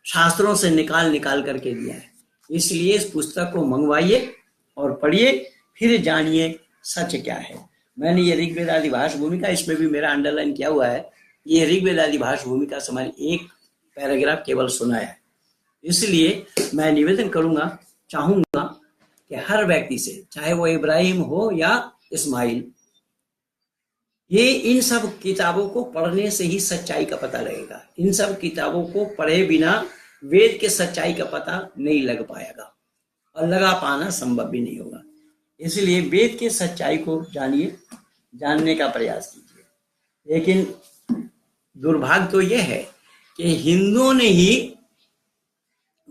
शास्त्रों से निकाल निकाल करके दिया है। इसलिए इस पुस्तक को मंगवाइए और पढ़िए, फिर जानिए सच क्या है। मैंने ये ऋग्वेद आदि भाष भूमिका, इसमें भी मेरा अंडरलाइन किया हुआ है, ये ऋग्वेद आदि भाष भूमिका से हमारी एक पैराग्राफ केवल सुनाया है। इसलिए मैं निवेदन करूंगा, चाहूंगा कि हर व्यक्ति से, चाहे वो इब्राहिम हो या इस्माइल, ये इन सब किताबों को पढ़ने से ही सच्चाई का पता लगेगा। इन सब किताबों को पढ़े बिना वेद के सच्चाई का पता नहीं लग पाएगा और लगा पाना संभव भी नहीं होगा। इसलिए वेद के सच्चाई को जानिए, जानने का प्रयास कीजिए। लेकिन दुर्भाग्य तो यह है कि हिंदुओं ने ही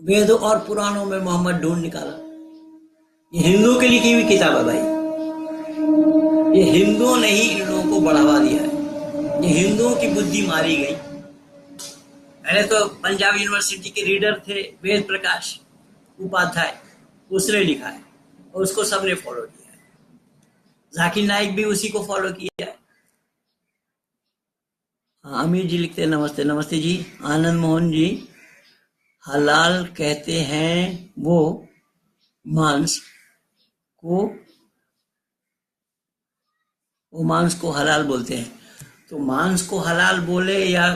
वेदों और पुराणों में मोहम्मद ढूंढ निकाला। ये हिंदुओं की लिखी हुई किताब है भाई, ये हिंदुओं ने ही इन लोगों को बढ़ावा दिया है, ये हिंदुओं की बुद्धि मारी गई। पहले तो पंजाब यूनिवर्सिटी के रीडर थे वेद प्रकाश उपाध्याय, उसने लिखा है और उसको सबने फॉलो किया है। जाकिर नाइक भी उसी को फॉलो किया है। हाँ, अमीर जी लिखते हैं नमस्ते। नमस्ते जी। आनंद मोहन जी, हलाल कहते हैं वो मांस को हलाल बोलते हैं। तो मांस को हलाल बोले या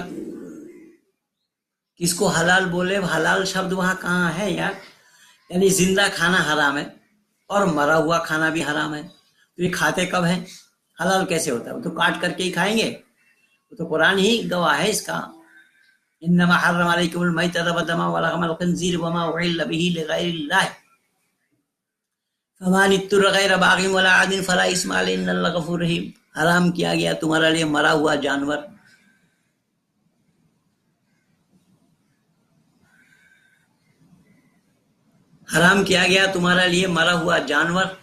किसको हलाल बोले, हलाल शब्द वहां कहाँ है यार? यानी जिंदा खाना हराम है और मरा हुआ खाना भी हराम है। तो ये खाते कब है? हलाल कैसे होता है? वो तो काट करके ही खाएंगे, वो तो कुरान ही गवाह है इसका। इन्नमा हर्रम अलैकुमुल मैतता वद्दमा वलहमल खिंजीर वमा उहिल्ल बिही लिगैरिल्लाह फमन इत्तुर गैर बागिन वला आदिन फला इस्मा अलैहि इन्नल्लाह गफूरुर रहीम। हराम किया गया तुम्हारे लिए मरा हुआ जानवर, हराम किया गया तुम्हारे लिए मरा हुआ जानवर,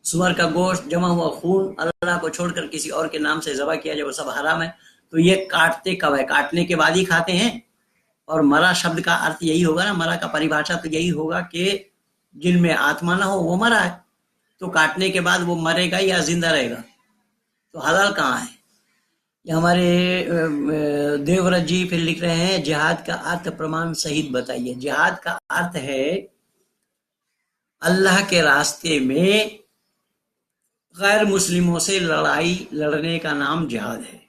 सुअर का गोश्त, जमा हुआ खून, अल्लाह को छोड़कर किसी और के नाम से ज़बह किया जाए, वो सब हराम है। तो ये काटते कब है? काटने के बाद ही खाते हैं। और मरा शब्द का अर्थ यही होगा ना, मरा का परिभाषा तो यही होगा कि जिनमें आत्मा ना हो वो मरा है। तो काटने के बाद वो मरेगा या जिंदा रहेगा? तो हलाल कहाँ है? ये हमारे देवव्रत जी फिर लिख रहे हैं, जिहाद का अर्थ प्रमाण सहित बताइए। जिहाद का अर्थ है अल्लाह के रास्ते में गैर मुस्लिमों से लड़ाई लड़ने का नाम जिहाद है।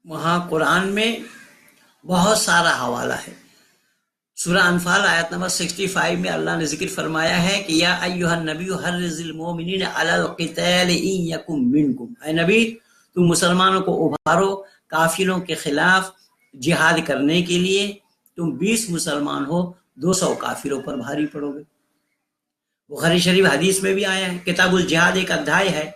वहां कुरान में बहुत सारा हवाला है। सूरह अनफाल आयत नंबर 65 में अल्लाह ने जिक्र फरमाया है कि या अय्युहन नबी हर्रिज़िल मोमिनीन अलल क़िताल इन यकुम मिनकुम। ऐ नबी, तुम मुसलमानों को उभारो काफिरों के खिलाफ जिहाद करने के लिए। तुम 20 मुसलमान हो, 200 काफिरों पर भारी पड़ोगे। बुखारी शरीफ हदीस में भी आया है। किताबुल जिहाद एक अध्याय है।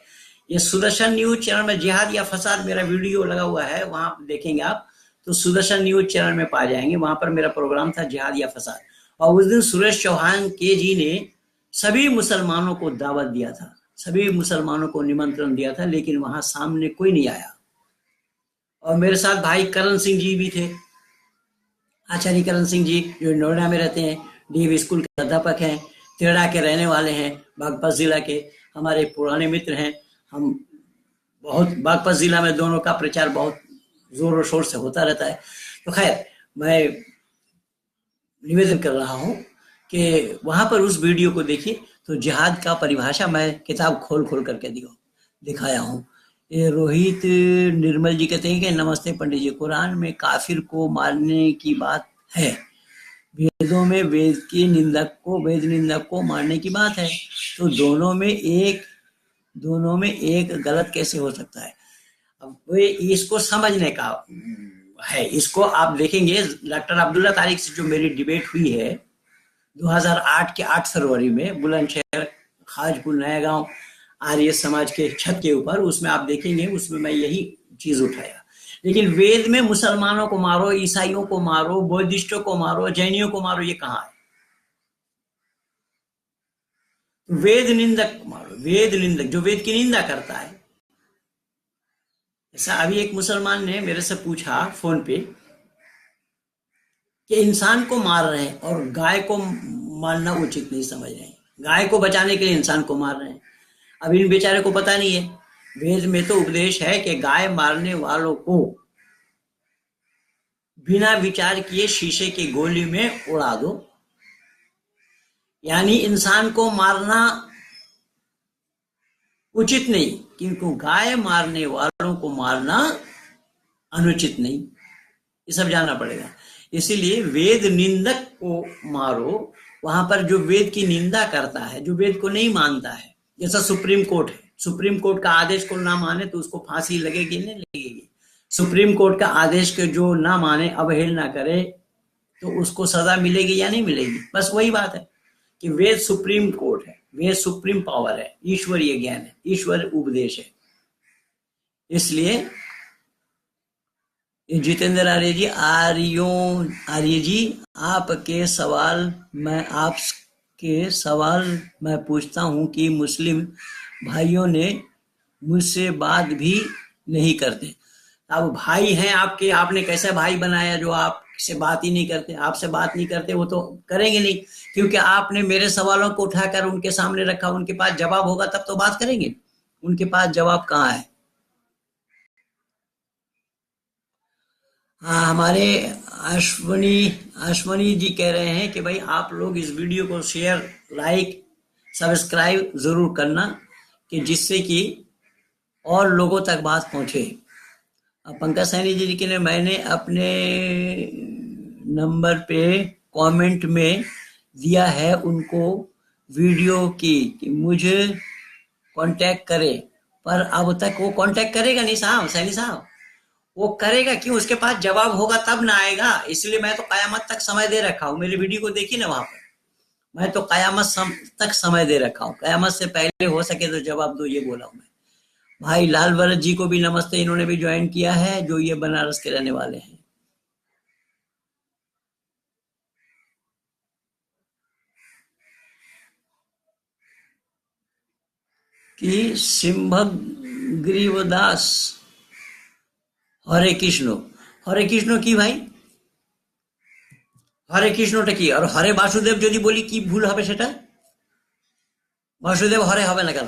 ये सुदर्शन न्यूज चैनल में जिहाद या फसाद मेरा वीडियो लगा हुआ है, वहां देखेंगे आप तो सुदर्शन न्यूज चैनल में पा जाएंगे। वहां पर मेरा प्रोग्राम था जिहाद या फसाद, और उस दिन सुरेश चौहान के जी ने सभी मुसलमानों को दावत दिया था, सभी मुसलमानों को निमंत्रण दिया था, लेकिन वहां सामने कोई नहीं आया। और मेरे साथ भाई करण सिंह जी भी थे, आचार्य करण सिंह जी, जो नोएडा में रहते हैं, डीएवी स्कूल के अध्यापक हैं, तेड़ा के रहने वाले हैं, बागपत जिला के हमारे पुराने मित्र हैं। हम बहुत बागपत जिला में दोनों का प्रचार बहुत जोर और शोर से होता रहता है। तो खैर, मैं निवेदन कर रहा हूं कि वहां पर उस वीडियो को देखिए। तो जिहाद का परिभाषा मैं किताब खोल खोल करके दिखाया हूं। ये रोहित निर्मल जी कहते हैं कि नमस्ते पंडित जी, कुरान में काफिर को मारने की बात है, वेदों में वेद निंदक को मारने की बात है, तो दोनों में एक गलत कैसे हो सकता है? अब इसको समझने का है। इसको आप देखेंगे, डॉक्टर अब्दुल्ला तारिक से जो मेरी डिबेट हुई है 2008 के 8 फरवरी में बुलंदशहर खाजपुर नया गांव आर्य समाज के छत के ऊपर, उसमें आप देखेंगे, उसमें मैं यही चीज उठाया। लेकिन वेद में मुसलमानों को मारो, ईसाइयों को मारो, बौद्धिस्टों को मारो, जैनियों को मारो, ये कहाँ है? वेद निंदक को मारो, वेद निंदक जो वेद की निंदा करता है। ऐसा अभी एक मुसलमान ने मेरे से पूछा फोन पे कि इंसान को मार रहे हैं और गाय को मारना उचित नहीं समझ रहे हैं। गाय को बचाने के लिए इंसान को मार रहे हैं। अब इन बेचारे को पता नहीं है, वेद में तो उपदेश है कि गाय मारने वालों को बिना विचार किए शीशे की गोली में उड़ा दो। यानी इंसान को मारना उचित नहीं, क्योंकि गाय मारने वालों को मारना अनुचित नहीं। ये सब जानना पड़ेगा। इसीलिए वेद निंदक को मारो, वहां पर जो वेद की निंदा करता है, जो वेद को नहीं मानता है, जैसा सुप्रीम कोर्ट है, सुप्रीम कोर्ट का आदेश को ना माने तो उसको फांसी लगेगी नहीं लगेगी। सुप्रीम कोर्ट का आदेश के जो ना माने, अवहेलना करे, तो उसको सजा मिलेगी या नहीं मिलेगी। बस वही बात है कि वेद सुप्रीम कोर्ट है, वेद सुप्रीम पावर है, ईश्वरीय ज्ञान है, ईश्वर उपदेश है। इसलिए जितेंद्र आर्य जी आपके सवाल मैं पूछता हूं कि मुस्लिम भाइयों ने मुझसे बात भी नहीं करते। अब भाई हैं आपके, आपने कैसे भाई बनाया जो आपसे बात ही नहीं करते? आपसे बात नहीं करते, वो तो करेंगे नहीं, क्योंकि आपने मेरे सवालों को उठाकर उनके सामने रखा। उनके पास जवाब होगा तब तो बात करेंगे, उनके पास जवाब कहाँ है? हाँ, हमारे अश्वनी जी कह रहे हैं कि भाई आप लोग इस वीडियो को शेयर, लाइक, सब्सक्राइब जरूर करना, कि जिससे कि और लोगों तक बात पहुंचे। पंकज सैनी जी के लिए मैंने अपने नंबर पे कमेंट में दिया है उनको वीडियो की कि मुझे कांटेक्ट करे, पर अब तक वो कांटेक्ट करेगा नहीं साहब, सैनी साहब, वो करेगा क्यों? उसके पास जवाब होगा तब ना आएगा। इसलिए मैं तो कयामत तक समय दे रखा हूँ। मेरी वीडियो को देखिए ना, वहां पर मैं तो कयामत तक समय दे रखा हूँ। कयामत से पहले हो सके तो जवाब दो, ये बोला हूं मैं। भाई लाल भरत जी को भी नमस्ते, इन्होंने भी ज्वाइन किया है, जो ये बनारस के रहने वाले हैं। कि सिंभग ग्रीवदास हरे कृष्ण की भाई हरे कृष्णটা কি? আর হরে বাসুদেব যদি বলি কি ভুল হবে সেটা? वासुदेव हरे হবে না কেন?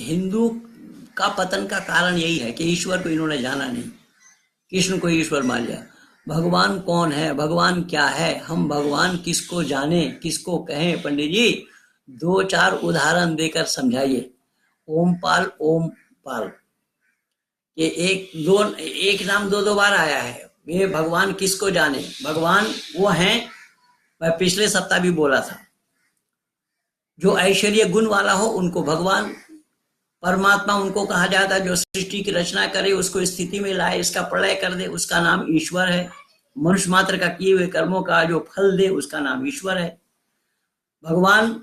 हिंदू का पतन का कारण यही है कि ईश्वर को इन्होंने जाना नहीं, कृष्ण को ईश्वर मान लिया। भगवान कौन है, भगवान क्या है, हम भगवान किसको जाने, किसको कहें? पंडित जी 2-4 उदाहरण देकर समझाइए। ओम पाल, ये एक नाम 2 बार आया है। ये भगवान किसको जाने, भगवान वो हैं, मैं पिछले सप्ताह भी बोला था, जो ऐश्वर्य गुण वाला हो उनको भगवान, परमात्मा उनको कहा जाता है। जो सृष्टि की रचना करे, उसको स्थिति में लाए, इसका प्रलय कर दे, उसका नाम ईश्वर है। मनुष्य मात्र का किए हुए कर्मों का जो फल दे, उसका नाम ईश्वर है। भगवान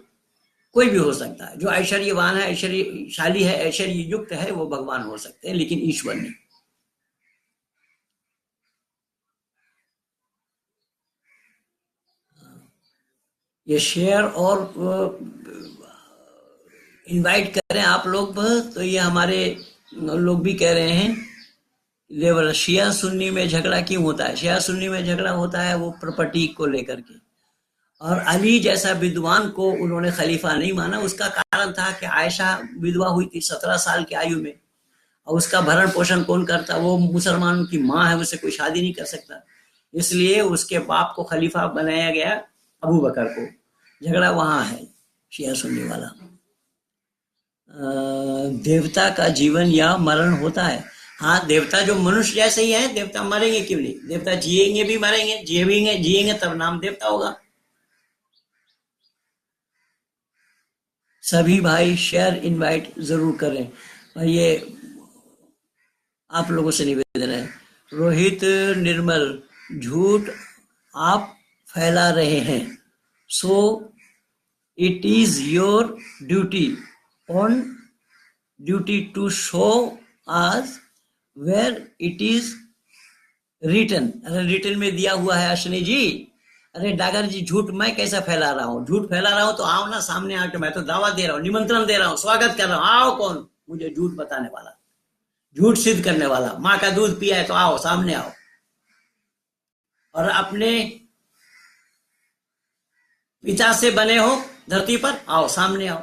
कोई भी हो सकता है, जो ऐश्वर्यवान है, ऐश्वर्यशाली है, ऐश्वर्य युक्त है, वो भगवान हो सकते हैं, लेकिन ईश्वर नहीं। ये शेयर और इनवाइट करें आप लोग। तो ये हमारे लोग भी कह रहे हैं, लेवल शिया सुन्नी में झगड़ा क्यों होता है? शिया सुन्नी में झगड़ा होता है वो प्रॉपर्टी को लेकर के। और अली जैसा विद्वान को उन्होंने खलीफा नहीं माना। उसका कारण था कि आयशा विधवा हुई थी 17 साल की आयु में, और उसका भरण पोषण कौन करता? वो मुसलमानों की माँ है, उससे कोई शादी नहीं कर सकता। इसलिए उसके बाप को खलीफा बनाया गया, अबू बकर को। झगड़ा वहां है शिया सुन्नी वाला। देवता का जीवन या मरण होता है। हाँ, देवता जो मनुष्य जैसे ही है, देवता मरेंगे क्यों नहीं? देवता जिएंगे भी मरेंगे, जिएंगे तब नाम देवता होगा। सभी भाई शेयर इनवाइट जरूर करें। और ये आप लोगों से निवेदन है। रोहित निर्मल, झूठ आप फैला रहे हैं, so it is your duty to show us where it is written. अरे रिटन में दिया हुआ है अश्विनी जी। अरे डागर जी, झूठ मैं कैसा फैला रहा हूँ? झूठ फैला रहा हूँ तो आओ ना सामने आके, मैं तो दावा दे रहा हूँ, निमंत्रण दे रहा हूँ, स्वागत कर रहा हूँ। आओ, कौन मुझे झूठ बताने वाला, झूठ सिद्ध करने वाला? माँ का दूध पिया है तो आओ, सामने आओ। और अपने पिता से बने हो धरती पर, आओ सामने आओ,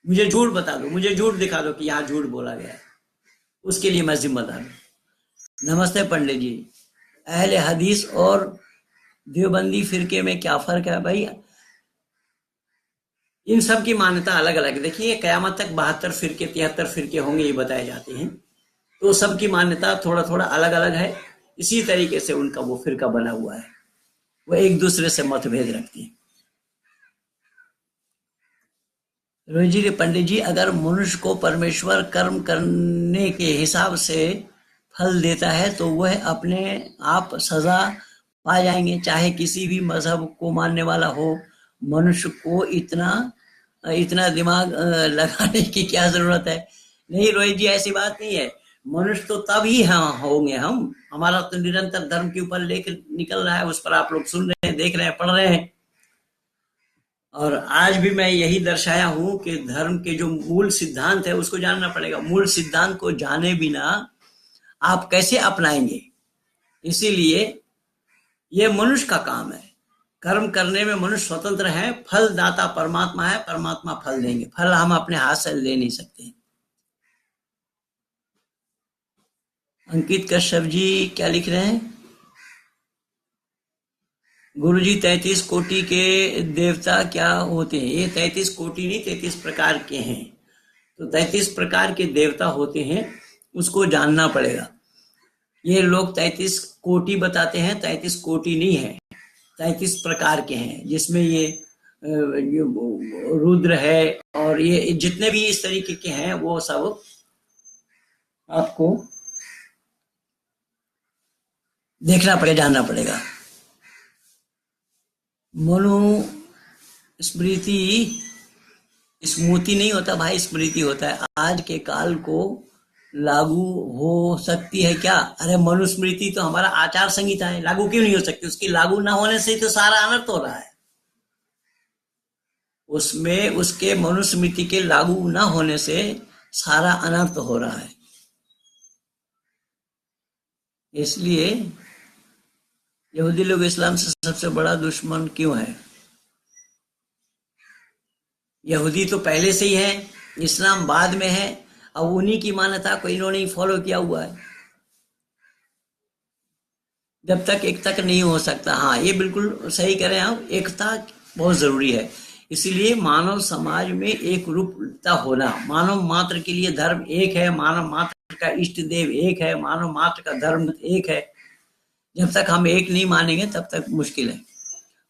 मुझे झूठ बता दो, मुझे झूठ दिखा दो कि यहाँ झूठ बोला गया है, उसके लिए मैं जिम्मेदार हूं। नमस्ते पंडित जी। अहले हदीस और देवबंदी फिरके में क्या फर्क है भाई? इन सब की मान्यता अलग अलग है। देखिए कयामत तक 72 फिरके 73 फिरके होंगे ये बताए जाते हैं, तो सबकी मान्यता थोड़ा थोड़ा अलग अलग है। इसी तरीके से उनका वो फिरका बना हुआ है, वो एक दूसरे से मतभेद रखती है। रोहित जी, पंडित जी, अगर मनुष्य को परमेश्वर कर्म करने के हिसाब से फल देता है तो वह अपने आप सजा पा जाएंगे, चाहे किसी भी मजहब को मानने वाला हो। मनुष्य को इतना दिमाग लगाने की क्या जरूरत है? नहीं रोहित जी, ऐसी बात नहीं है। मनुष्य तो तब ही होंगे हम, हमारा तो निरंतर धर्म के ऊपर लेकर निकल रहा है, उस पर आप लोग सुन रहे हैं, देख रहे हैं, पढ़ रहे हैं। और आज भी मैं यही दर्शाया हूं कि धर्म के जो मूल सिद्धांत है उसको जानना पड़ेगा। मूल सिद्धांत को जाने बिना आप कैसे अपनाएंगे? इसीलिए ये मनुष्य का काम है। कर्म करने में मनुष्य स्वतंत्र है, फल दाता परमात्मा है, परमात्मा फल देंगे। फल हम अपने हाथ से ले नहीं सकते। अंकित कश्यप जी क्या लिख रहे हैं? गुरुजी 33 कोटि के देवता क्या होते हैं? ये 33 कोटि नहीं, 33 प्रकार के हैं। तो 33 प्रकार के देवता होते हैं, उसको जानना पड़ेगा। ये लोग 33 कोटि बताते हैं, 33 कोटि नहीं है, 33 प्रकार के हैं, जिसमें ये रुद्र है और ये जितने भी इस तरीके के हैं वो सब आपको देखना पड़ेगा, जानना पड़ेगा। मनु स्मृति स्मृति नहीं होता भाई, स्मृति होता है। आज के काल को लागू हो सकती है क्या? अरे मनुस्मृति तो हमारा आचार संहिता है, लागू क्यों नहीं हो सकती? उसकी लागू ना होने से तो सारा अनर्थ हो रहा है। उसमें उसके मनुस्मृति के लागू ना होने से सारा अनर्थ हो रहा है। इसलिए यहूदी लोग इस्लाम से सबसे बड़ा दुश्मन क्यों है? यहूदी तो पहले से ही है, इस्लाम बाद में है। अब उन्हीं की मान्यता को इन्होंने फॉलो किया हुआ है। जब तक एकता नहीं हो सकता। हाँ, ये बिल्कुल सही कह रहे हैं आप, एकता बहुत जरूरी है। इसीलिए मानव समाज में एक रूपता होना, मानव मात्र के लिए धर्म एक है, मानव मात्र का इष्ट देव एक है, मानव मात्र का धर्म एक है। जब तक हम एक नहीं मानेंगे तब तक मुश्किल है।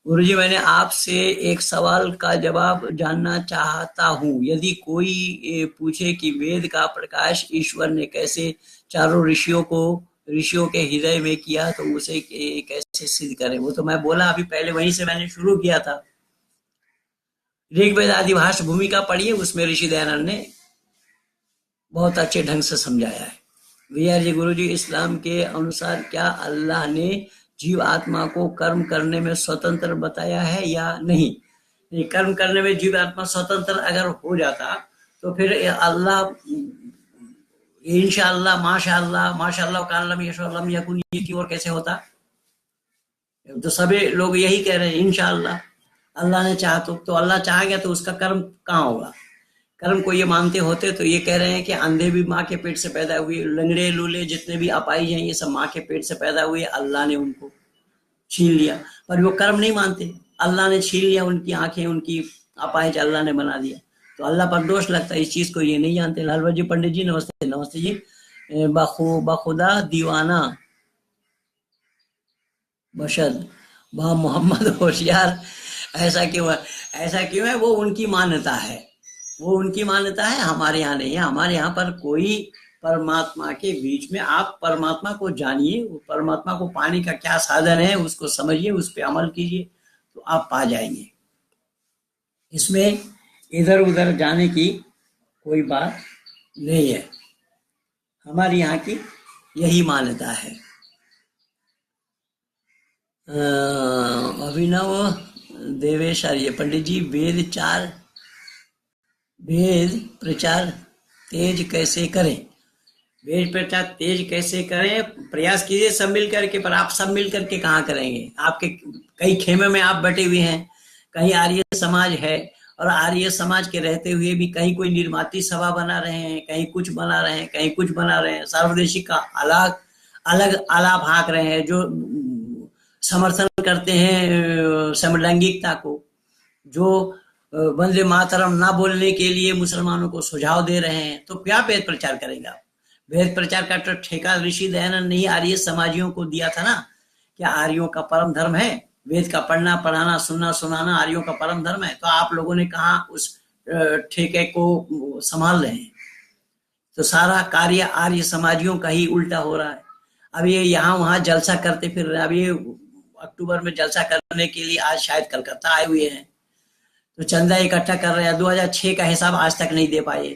गुरुजी, मैंने आपसे एक सवाल का जवाब जानना चाहता हूँ। यदि कोई पूछे कि वेद का प्रकाश ईश्वर ने कैसे चारों ऋषियों के हृदय में किया, तो उसे कैसे सिद्ध करें? वो तो मैं बोला अभी पहले, वहीं से मैंने शुरू किया था। ऋग्वेद आदि भाष्य भूमिका पढ़िए, उसमें ऋषि दयानंद ने बहुत अच्छे ढंग से समझाया है। भैया जी, गुरु जी, इस्लाम के अनुसार क्या अल्लाह ने जीव आत्मा को कर्म करने में स्वतंत्र बताया है या नहीं? कर्म करने में जीव आत्मा स्वतंत्र अगर हो जाता तो फिर अल्लाह इंशाअल्लाह माशाअल्लाह कान लम यशअल्लाह यकुन की ओर कैसे होता? तो सभी लोग यही कह रहे हैं इंशाअल्लाह, अल्लाह ने चाहा तो अल्लाह चाह गया, तो उसका कर्म कहाँ होगा? कर्म को ये मानते होते तो ये कह रहे हैं कि अंधे भी माँ के पेट से पैदा हुए, लंगड़े लूले जितने भी अपाई हैं ये सब माँ के पेट से पैदा हुए, अल्लाह ने उनको छीन लिया। पर वो कर्म नहीं मानते, अल्लाह ने छीन लिया उनकी आंखें, उनकी अपाहिज अल्लाह ने बना दिया, तो अल्लाह पर दोष लगता है। इस चीज को ये नहीं जानते। लालवर जी पंडित जी नमस्ते। नमस्ते जी। बखुदा दीवाना बशद बा मोहम्मद होशियार, ऐसा क्यों है? ऐसा क्यों है? वो उनकी मान्यता है, वो उनकी मान्यता है, हमारे यहाँ नहीं है। हमारे यहाँ पर कोई परमात्मा के बीच में, आप परमात्मा को जानिए, वो परमात्मा को पाने का क्या साधन है उसको समझिए, उस पर अमल कीजिए तो आप पा जाएंगे। इसमें इधर उधर जाने की कोई बात नहीं है। हमारे यहाँ की यही मान्यता है। अभिनव देवेशार्य पंडित जी, वेद प्रचार तेज कैसे करें? वेद प्रचार तेज कैसे करें? प्रयास कीजिए सब मिल करके, पर आप सब मिल करके कहाँ करेंगे? आपके कई खेमे में आप बैठे हुए हैं, कहीं आर्य समाज है, और आर्य समाज के रहते हुए भी कहीं कोई निर्माती सभा बना रहे हैं, कहीं कुछ बना रहे हैं, कहीं कुछ बना रहे हैं, सार्वदेशिक का अलग अलग आलाप हाँक रहे हैं, जो समर्थन करते हैं समलैंगिकता को, जो वंदे मातरम ना बोलने के लिए मुसलमानों को सुझाव दे रहे हैं, तो क्या वेद प्रचार करेगा? वेद प्रचार का तो ठेका ऋषि दयानंद ने ही आर्य समाजियों को दिया था ना। क्या आर्यों का परम धर्म है वेद का पढ़ना, पढ़ाना, सुनना, सुनाना? आर्यों का परम धर्म है। तो आप लोगों ने कहा उस ठेके को संभाल रहे हैं? तो सारा कार्य आर्य समाजियों का ही उल्टा हो रहा है। अब ये यहाँ वहां जलसा करते फिर रहे। अब ये अक्टूबर में जलसा करने के लिए आज शायद कलकत्ता आए हुए हैं, तो चंदा इकट्ठा कर रहे हैं। 2006 का हिसाब आज तक नहीं दे पाए।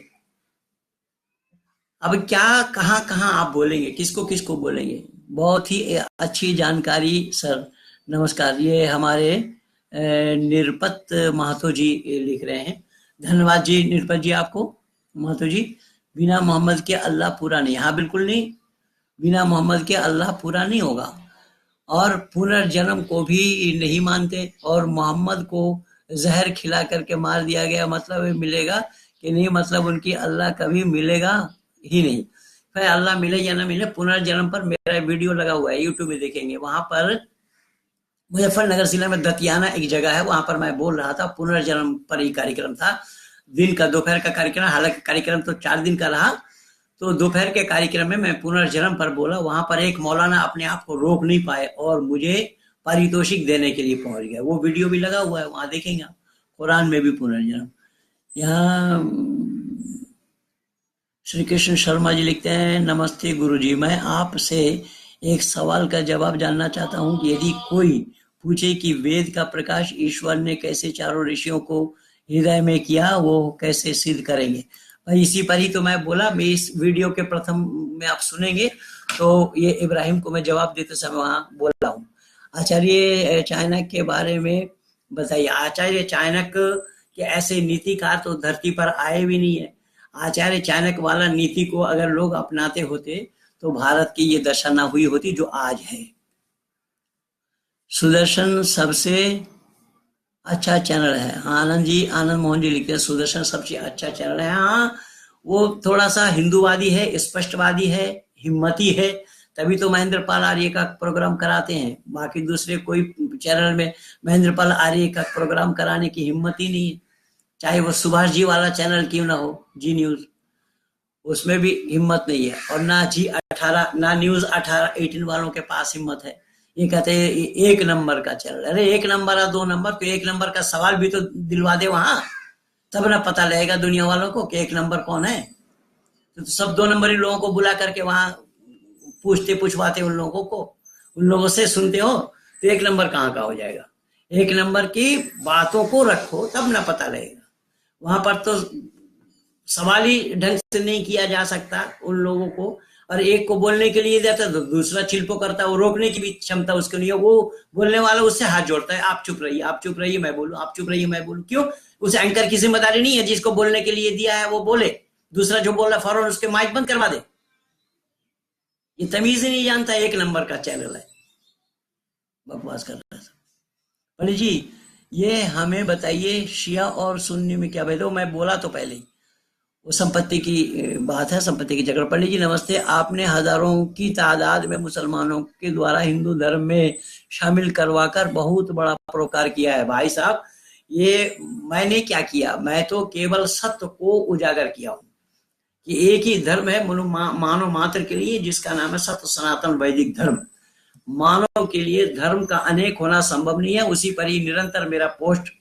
अब क्या कहाँ कहाँ आप बोलेंगे, किसको किसको बोलेंगे? बहुत ही अच्छी जानकारी सर, नमस्कार। ये हमारे निरपत महतो जी लिख रहे हैं। धन्यवाद जी निरपत जी, आपको महतो जी। बिना मोहम्मद के अल्लाह पूरा नहीं। हाँ बिल्कुल नहीं, बिना मोहम्मद के अल्लाह पूरा नहीं होगा। और पुनर्जन्म को भी नहीं मानते, और मोहम्मद को जहर खिला करके मार दिया गया, मतलब मिलेगा कि नहीं? मतलब उनकी अल्लाह कभी मिलेगा ही नहीं। फिर अल्लाह मिले या ना मिले, पुनर्जन्म पर मेरा वीडियो लगा हुआ है, यूट्यूब में देखेंगे। वहां पर मुजफ्फरनगर जिला में दतियाना एक जगह है, वहां पर मैं बोल रहा था, पुनर्जन्म पर ही कार्यक्रम था। दिन का, दोपहर का कार्यक्रम, हालांकि कार्यक्रम तो 4 दिन का रहा। तो दोपहर के कार्यक्रम में मैं पुनर्जन्म पर बोला। वहां पर एक मौलाना अपने आप को रोक नहीं पाए और मुझे पारितोषिक देने के लिए पहुंच गया। वो वीडियो भी लगा हुआ है, वहां देखेंगे। कुरान में भी पुनर्जन्म। यहाँ श्री कृष्ण शर्मा जी लिखते हैं, नमस्ते गुरुजी, मैं आपसे एक सवाल का जवाब जानना चाहता हूं कि यदि कोई पूछे कि वेद का प्रकाश ईश्वर ने कैसे चारों ऋषियों को हृदय में किया, वो कैसे सिद्ध करेंगे? भाई इसी पर ही तो मैं बोला। मैं इस वीडियो के प्रथम में आप सुनेंगे तो ये इब्राहिम को मैं जवाब देते समय वहां बोला हूँ। आचार्य चाणक्य के बारे में बताइए। आचार्य चाणक्य के ऐसे नीतिकार तो धरती पर आए भी नहीं है। आचार्य चाणक्य वाला नीति को अगर लोग अपनाते होते तो भारत की ये दशा ना हुई होती जो आज है। सुदर्शन सबसे अच्छा चैनल है। आनंद जी, आनंद मोहन जी लिखते हैं सुदर्शन सबसे अच्छा चैनल है। हाँ, वो थोड़ा सा हिंदूवादी है, स्पष्टवादी है, हिम्मती है, तभी तो महेंद्र पाल आर्य का प्रोग्राम कराते हैं। बाकी दूसरे कोई चैनल में महेंद्र पाल आर्य का प्रोग्राम कराने की हिम्मत ही नहीं है। चाहे वो सुभाष जी वाला चैनल क्यों ना हो, जी न्यूज, उसमें भी हिम्मत नहीं है। और ना G18, ना न्यूज 18 वालों के पास हिम्मत है। ये कहते हैं एक नंबर का चैनल। अरे एक नंबर है, 2 नंबर, तो एक नंबर का सवाल भी तो दिलवा दे वहां, तब ना पता लगेगा दुनिया वालों को कि एक नंबर कौन है। तो सब 2 नंबरी लोगों को बुला करके वहां पूछवाते उन लोगों को, उन लोगों से सुनते हो, तो एक नंबर कहाँ का हो जाएगा? एक नंबर की बातों को रखो तब ना पता लगेगा। वहां पर तो सवाल ही ढंग से नहीं किया जा सकता उन लोगों को। और एक को बोलने के लिए देता तो दूसरा चिल्पो करता है, वो रोकने की भी क्षमता उसको नहीं है। वो बोलने वाला उससे हाथ जोड़ता है, आप चुप रहिए, आप चुप रहिए, मैं बोलूं, आप चुप रहिए, मैं बोलूं। क्यों? उस एंकर की जिम्मेदारी नहीं है जिसको बोलने के लिए दिया है वो बोले, दूसरा जो बोल रहा फौरन उसके माइक बंद करवा दे। ये तमीज ही नहीं जानता, एक नंबर का चैनल है। बकवास कर रहा था। पंडित जी ये हमें बताइए शिया और सुन्नी में क्या भेद है? मैं बोला तो पहले ही, वो संपत्ति की बात है, संपत्ति की झगड़ा। पंडित जी नमस्ते, आपने हजारों की तादाद में मुसलमानों के द्वारा हिंदू धर्म में शामिल करवाकर बहुत बड़ा परोपकार किया है। भाई साहब ये मैंने क्या किया? मैं तो केवल सत्य को उजागर किया हूँ कि एक ही धर्म है मानव मात्र के लिए, जिसका नाम है सत्य सनातन वैदिक धर्म। मानव के लिए धर्म का अनेक होना संभव नहीं है। उसी पर ही निरंतर मेरा पोस्ट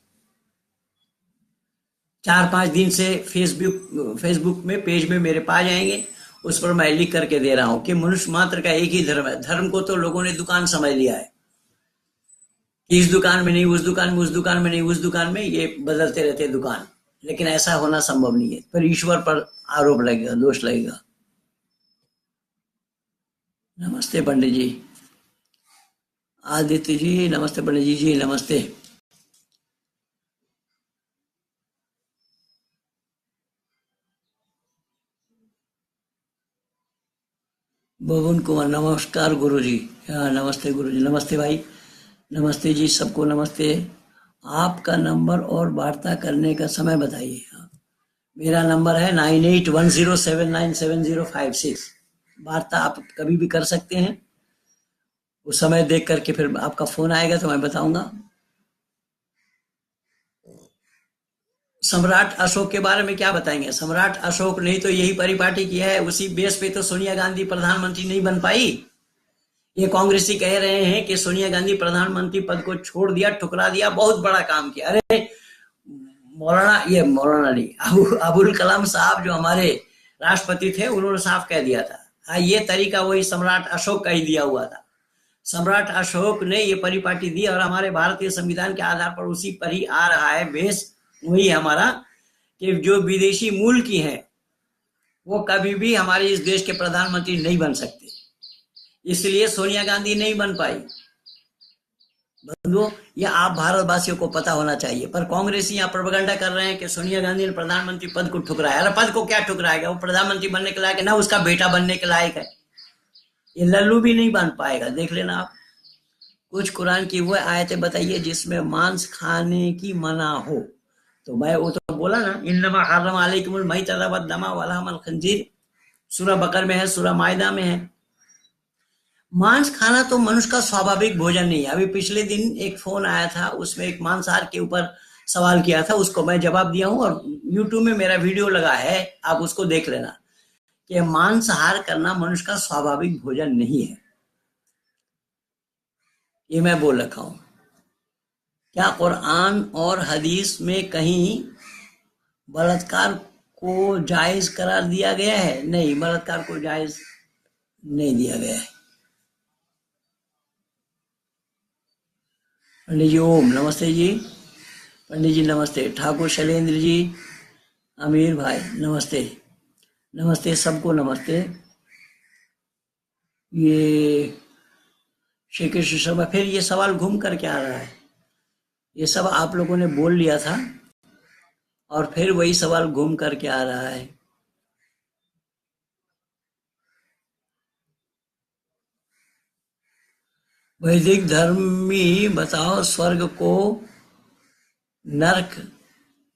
4-5 दिन से फेसबुक में पेज में मेरे पास जाएंगे, उस पर मैं लिख करके दे रहा हूं कि मनुष्य मात्र का एक ही धर्म है। धर्म को तो लोगों ने दुकान समझ लिया है, इस दुकान में नहीं, उस दुकान में, उस दुकान में नहीं, उस दुकान में, ये बदलते रहते दुकान। लेकिन ऐसा होना संभव नहीं है। पर ईश्वर पर आरोप लगेगा, दोष लगेगा। नमस्ते पंडित जी। आदित्य जी नमस्ते। पंडित जी नमस्ते। बबन कुमार नमस्कार गुरु जी। नमस्ते गुरु जी, नमस्ते भाई, नमस्ते जी सबको, नमस्ते। आपका नंबर और वार्ता करने का समय बताइए। मेरा नंबर है 9810797056। वार्ता आप कभी भी कर सकते हैं, उस समय देख करके फिर आपका फोन आएगा तो मैं बताऊंगा। सम्राट अशोक के बारे में क्या बताएंगे? सम्राट अशोक ने तो यही परिपाटी किया है, उसी बेस पे तो सोनिया गांधी प्रधानमंत्री नहीं बन पाई। ये कांग्रेसी कह रहे हैं कि सोनिया गांधी प्रधानमंत्री पद को छोड़ दिया, ठुकरा दिया, बहुत बड़ा काम किया। अरे मौलाना नहीं, अबुल कलाम साहब जो हमारे राष्ट्रपति थे, उन्होंने साफ कह दिया था। हाँ, ये तरीका वही सम्राट अशोक का ही दिया हुआ था। सम्राट अशोक ने ये परिपाटी दी और हमारे भारतीय संविधान के आधार पर उसी पर ही आ रहा है बेस। वही हमारा कि जो विदेशी मूल की हैं वो कभी भी हमारे इस देश के प्रधानमंत्री नहीं बन सकते, इसलिए सोनिया गांधी नहीं बन पाई। बंधुओं, ये आप भारतवासियों को पता होना चाहिए। पर कांग्रेसी यहाँ प्रोपेगेंडा कर रहे हैं कि सोनिया गांधी ने प्रधानमंत्री पद को ठुकराया। अरे पद को क्या ठुकराएगा? वो प्रधानमंत्री बनने के लायक है ना, उसका बेटा बनने के लायक है। ये लल्लू भी नहीं बन पाएगा, देख लेना आप। कुछ कुरान की वो आयतें बताइए जिसमें मांस खाने की मना हो। तो मैं वो तो बोला ना, इन्नमा हर्रम अलैकुमुल मैतता वद्दमा वलहमल खंजीर, सूरह बकर में है, सूरह मायदा में है। मांस खाना तो मनुष्य का स्वाभाविक भोजन नहीं है। अभी पिछले दिन एक फोन आया था, उसमें एक मांसाहार के ऊपर सवाल किया था, उसको मैं जवाब दिया हूं और यूट्यूब में मेरा वीडियो लगा है, आप उसको देख लेना कि मांसाहार करना मनुष्य का स्वाभाविक भोजन नहीं है। ये मैं बोल रखा हूं। क्या कुरान और हदीस में कहीं बलात्कार को जायज करार दिया गया है? नहीं, बलात्कार को जायज नहीं दिया गया है। पंडित जी ओम नमस्ते जी। पंडित जी नमस्ते। ठाकुर शैलेंद्र जी, अमीर भाई नमस्ते। नमस्ते सबको, नमस्ते। ये श्री कृष्ण शर्मा, फिर ये सवाल घूम कर क्या आ रहा है? ये सब आप लोगों ने बोल लिया था और फिर वही सवाल घूम कर क्या आ रहा है? वैदिक धर्मी बताओ, स्वर्ग को नरक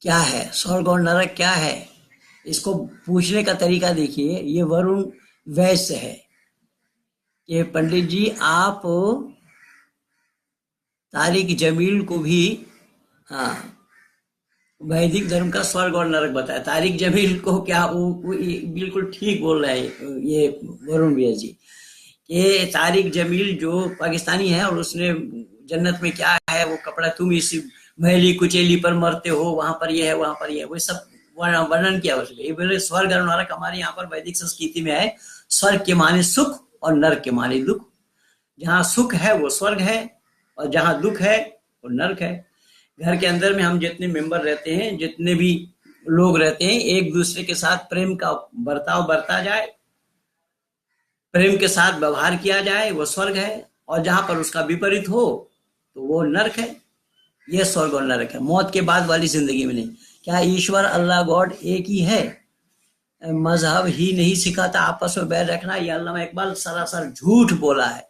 क्या है? स्वर्ग और नरक क्या है? इसको पूछने का तरीका देखिए। ये वरुण वैश्य है कि पंडित जी आप तारिक जमील को भी, हाँ, वैदिक धर्म का स्वर्ग और नरक बताया। तारिक जमील को क्या वो बिल्कुल ठीक बोल रहे हैं ये वरुण वैश्य जी। ये तारिक जमील जो पाकिस्तानी है और उसने जन्नत में क्या है वो कपड़ा, तुम इस मैली कुचेली पर मरते हो, वहां पर ये है वहां पर ये है, वो सब वर्णन किया उसने। ये बोले स्वर्ग और नरक हमारे यहाँ पर वैदिक संस्कृति में है। स्वर्ग के माने सुख और नरक के माने दुख। जहाँ सुख है वो स्वर्ग है और जहाँ दुख है वो नरक है। घर के अंदर में हम जितने मेंबर रहते हैं, जितने भी लोग रहते हैं, एक दूसरे के साथ प्रेम का बर्ताव बरता जाए, प्रेम के साथ व्यवहार किया जाए, वो स्वर्ग है। और जहां पर उसका विपरीत हो तो वो नरक है। ये स्वर्ग और नरक है, मौत के बाद वाली जिंदगी में नहीं। क्या ईश्वर अल्लाह गॉड एक ही है? मजहब ही नहीं सिखाता आपस में बैर रखना। ये अल्लामा इकबाल सरासर झूठ बोला है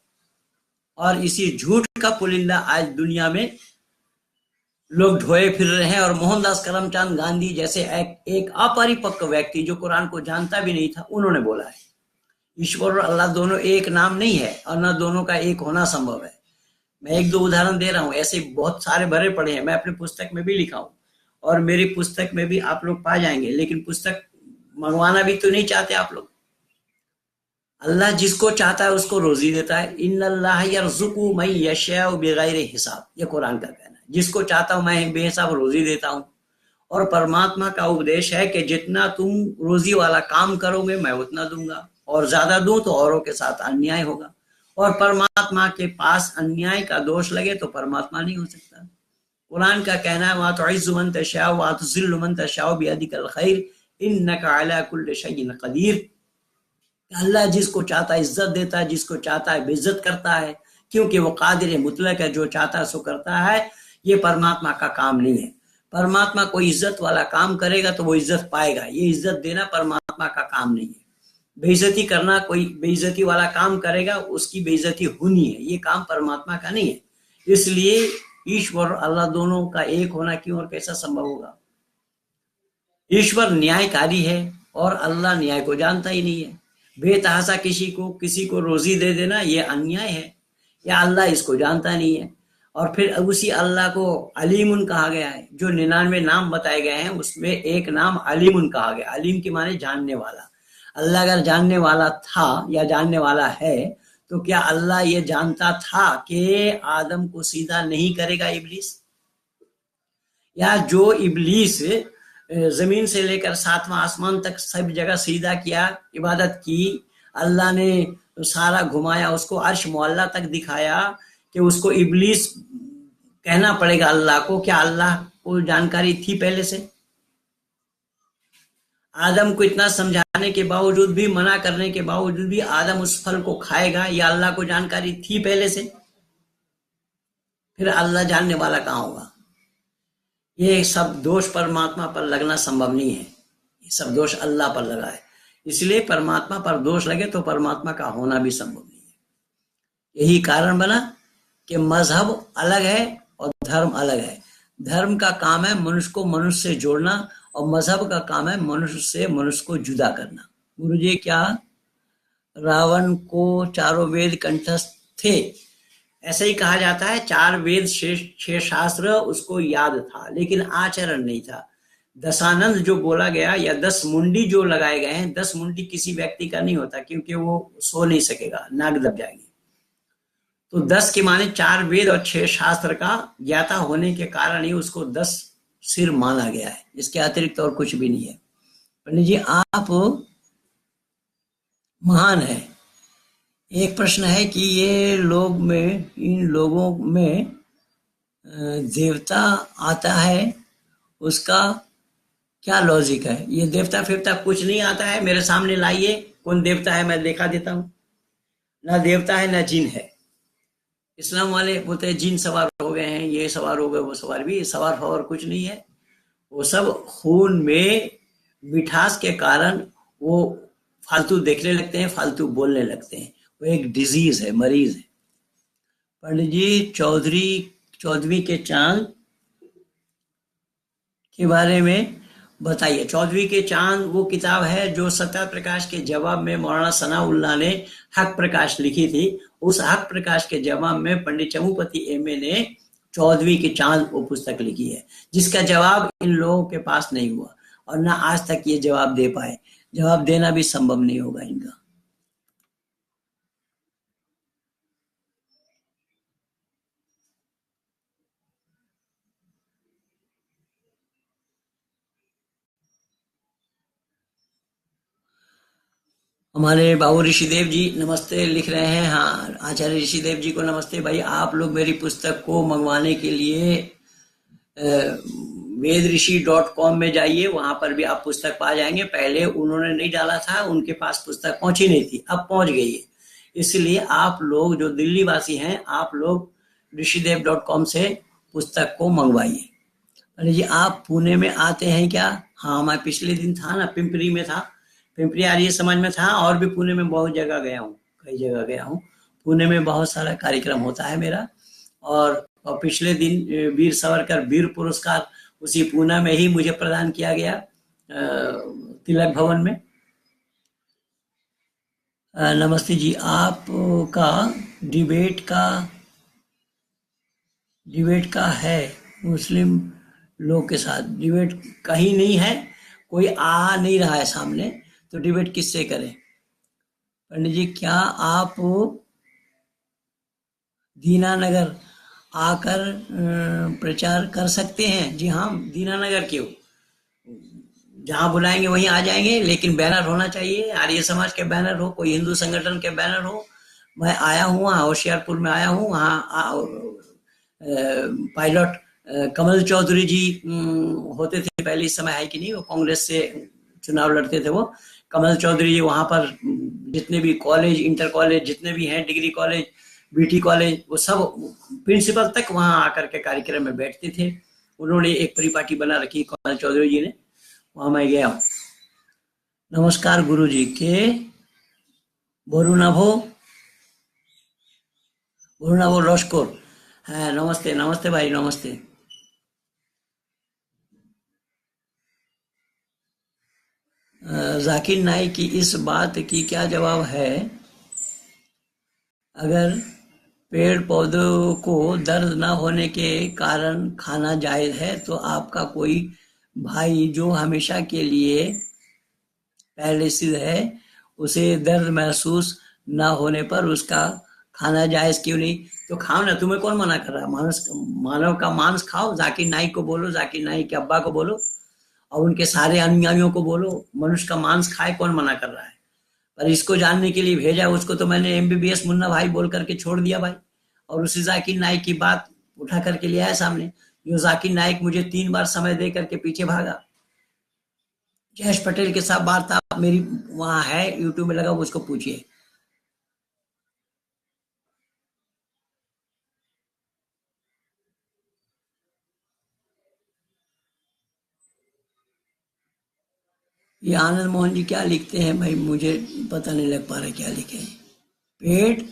और इसी झूठ का पुलिंदा आज दुनिया में लोग ढोए फिर रहे हैं। और मोहनदास करमचंद गांधी जैसे एक अपरिपक्व व्यक्ति जो कुरान को जानता भी नहीं था, उन्होंने बोला है ईश्वर और अल्लाह दोनों एक नाम नहीं है और न दोनों का एक होना संभव है। मैं एक दो उदाहरण दे रहा हूं, ऐसे बहुत सारे भरे पड़े हैं। मैं अपनी पुस्तक में भी लिखा हूं और मेरी पुस्तक में भी आप लोग पा जाएंगे, लेकिन पुस्तक मंगवाना भी तो नहीं चाहते आप लोग। अल्लाह जिसको चाहता है उसको रोजी देता है। इन्नल्लाह यर्ज़ुक़ु मन यशाअ बिग़ैरि हिसाब, ये कुरान का कहना है। जिसको चाहता हूं मैं बेहिसाब रोजी देता हूं। और परमात्मा का उपदेश है कि जितना तुम रोजी वाला काम करोगे मैं उतना दूंगा, और ज्यादा दूं तो औरों के साथ अन्याय होगा। और परमात्मा के पास अन्याय का दोष लगे तो परमात्मा नहीं हो सकता। कुरान का कहना है वा तुइज़्ज़ु मन तशाअ वा तुज़िल्लु मन तशाअ बियदिकल खैर इन्नका अला कुल्लि शैइन क़दीर। अल्लाह जिसको चाहता है इज्जत देता है, जिसको चाहता है बेइज्जत करता है, क्योंकि वो कादिर मुतलक है, जो चाहता है सो करता है। ये परमात्मा का काम नहीं है। परमात्मा कोई इज्जत वाला काम करेगा तो वो इज्जत पाएगा, ये इज्जत देना परमात्मा का काम नहीं है। बेइज्जती करना, कोई बेइज्जती वाला काम करेगा उसकी बेइज्जती होनी है, ये काम परमात्मा का नहीं है। इसलिए ईश्वर और अल्लाह दोनों का एक होना क्यों और कैसा संभव होगा? ईश्वर न्यायकारी है और अल्लाह न्याय को जानता ही नहीं है। बेतहासा किसी को रोजी दे देना ये अन्याय है, या अल्लाह इसको जानता नहीं है। और फिर उसी अल्लाह को अलीमुन कहा गया है। जो 99 नाम बताए गए हैं उसमें एक नाम अलीमुन कहा गया। अलीम के माने जानने वाला। अल्लाह अगर जानने वाला था या जानने वाला है तो क्या अल्लाह ये जानता था कि आदम को सीधा नहीं करेगा इब्लीस? या जो इब्लीस जमीन से लेकर 7वां आसमान तक सब जगह सीधा किया, इबादत की, अल्लाह ने सारा घुमाया, उसको अर्श मुअल्ला तक दिखाया कि उसको इब्लीस कहना पड़ेगा अल्लाह को। क्या अल्लाह को जानकारी थी पहले से? आदम को इतना समझाने के बावजूद भी, मना करने के बावजूद भी आदम उस फल को खाएगा, या अल्लाह को जानकारी थी पहले से? फिर अल्लाह जानने वाला कहाँ होगा? ये सब दोष परमात्मा पर लगना संभव नहीं है। ये सब दोष अल्लाह पर लगा है। इसलिए परमात्मा पर दोष लगे तो परमात्मा का होना भी संभव नहीं है। यही कारण बना कि मजहब अलग है और धर्म अलग है। धर्म का काम है मनुष्य को मनुष्य से जोड़ना और मजहब का काम है मनुष्य से मनुष्य को जुदा करना। गुरु जी, क्या रावण को चारों वेद कंठस्थ थे? ऐसा ही कहा जाता है। 4 वेद 6 शास्त्र उसको याद था, लेकिन आचरण नहीं था। दशानंद जो बोला गया या 10 मुंडी जो लगाए गए हैं, 10 मुंडी किसी व्यक्ति का नहीं होता, क्योंकि वो सो नहीं सकेगा, नाक दब जाएगी। तो 10 के माने 4 वेद और 6 शास्त्र का ज्ञाता होने के कारण ही उसको 10 सिर माना गया है। इसके अतिरिक्त और कुछ भी नहीं है। पंडित जी, आप महान है। एक प्रश्न है कि ये लोग में, इन लोगों में देवता आता है, उसका क्या लॉजिक है? ये देवता फिरता कुछ नहीं आता है। मेरे सामने लाइए कौन देवता है, मैं दिखा देता हूँ। ना देवता है ना जिन है। इस्लाम वाले बोलते हैं जिन सवार हो गए हैं, ये सवार हो गए, वो सवार भी। सवार फवार कुछ नहीं है। वो सब खून में मिठास के कारण वो फालतू देखने लगते हैं, फालतू बोलने लगते हैं। वो एक डिजीज है, मरीज है। पंडित जी, चौदहवीं के चांद के बारे में बताइए। चौदहवीं के चांद वो किताब है जो सत्याप्रकाश के जवाब में मौलाना सनाउल्लाह ने हक प्रकाश लिखी थी। उस हक प्रकाश के जवाब में पंडित चमुपति एमए ने 14वीं के चांद वो पुस्तक लिखी है, जिसका जवाब इन लोगों के पास नहीं हुआ और ना आज तक ये जवाब दे पाए। जवाब देना भी संभव नहीं होगा इनका। हमारे बाबू ऋषिदेव जी नमस्ते लिख रहे हैं। हाँ, आचार्य ऋषिदेव जी को नमस्ते। भाई, आप लोग मेरी पुस्तक को मंगवाने के लिए vedrishi.com में जाइए, वहां पर भी आप पुस्तक पा जाएंगे। पहले उन्होंने नहीं डाला था, उनके पास पुस्तक पहुंची नहीं थी, अब पहुंच गई है। इसलिए आप लोग जो दिल्ली वासी हैं, आप लोग ऋषिदेव.com से पुस्तक को मंगवाइए। अरे जी, आप पुणे में आते हैं क्या? हाँ, मैं पिछले दिन था ना, पिंपरी में था, पिंपरी आर्य समाज में था, और भी पुणे में बहुत जगह गया हूँ, कई जगह गया हूँ। पुणे में बहुत सारा कार्यक्रम होता है मेरा। और पिछले दिन वीर सावरकर वीर पुरस्कार उसी पुणे में ही मुझे प्रदान किया गया, तिलक भवन में। नमस्ते जी, आपका डिबेट का है मुस्लिम लोग के साथ? डिबेट कहीं नहीं है, कोई आ नहीं रहा है सामने, तो डिबेट किससे करें? पंडित जी, क्या आप दीनानगर आकर प्रचार कर सकते हैं? जी हाँ, दीनानगर क्यों, जहां बुलाएंगे वहीं आ जाएंगे, लेकिन बैनर होना चाहिए, आर्य समाज के बैनर हो, कोई हिंदू संगठन के बैनर हो। मैं आया हूँ वहाँ, होशियारपुर में आया हूँ, वहाँ पायलट कमल चौधरी जी होते थे पहले, इस समय है कि नहीं, वो कांग्रेस से चुनाव लड़ते थे। वो कमल चौधरी जी वहां पर जितने भी कॉलेज, इंटर कॉलेज जितने भी हैं, डिग्री कॉलेज, बीटी कॉलेज, वो सब प्रिंसिपल तक वहां आकर के कार्यक्रम में बैठते थे। उन्होंने एक परिपाटी बना रखी कमल चौधरी जी ने, वहां मैं गया हूँ। नमस्कार गुरु जी के बोरुनाभो लश्कर। हाँ, नमस्ते नमस्ते भाई, नमस्ते। जाकिर नाइक की इस बात की क्या जवाब है? अगर पेड़ पौधों को दर्द न होने के कारण खाना जायज है, तो आपका कोई भाई जो हमेशा के लिए पैरालिसिस है, उसे दर्द महसूस न होने पर उसका खाना जायज क्यों नहीं? तो खाओ ना, तुम्हें कौन मना कर रहा है? मानव का मांस खाओ, जाकिर नाइक को बोलो, जाकिर नाइक के अब्बा को बोलो और उनके सारे अनुयायियों को बोलो, मनुष्य का मांस खाए, कौन मना कर रहा है? पर इसको जानने के लिए भेजा, उसको तो मैंने एमबीबीएस मुन्ना भाई बोल करके छोड़ दिया भाई, और उसी जाकिर नाइक की बात उठा करके ले आया सामने। जो जाकिर नाइक मुझे 3 बार समय दे करके पीछे भागा। जयेश पटेल के साथ वार्ता मेरी वहां है, यूट्यूब में लगा, उसको पूछिए। ये आनंद मोहन जी क्या लिखते हैं भाई, मुझे पता नहीं लग पा रहा क्या लिखे हैं। पेड़,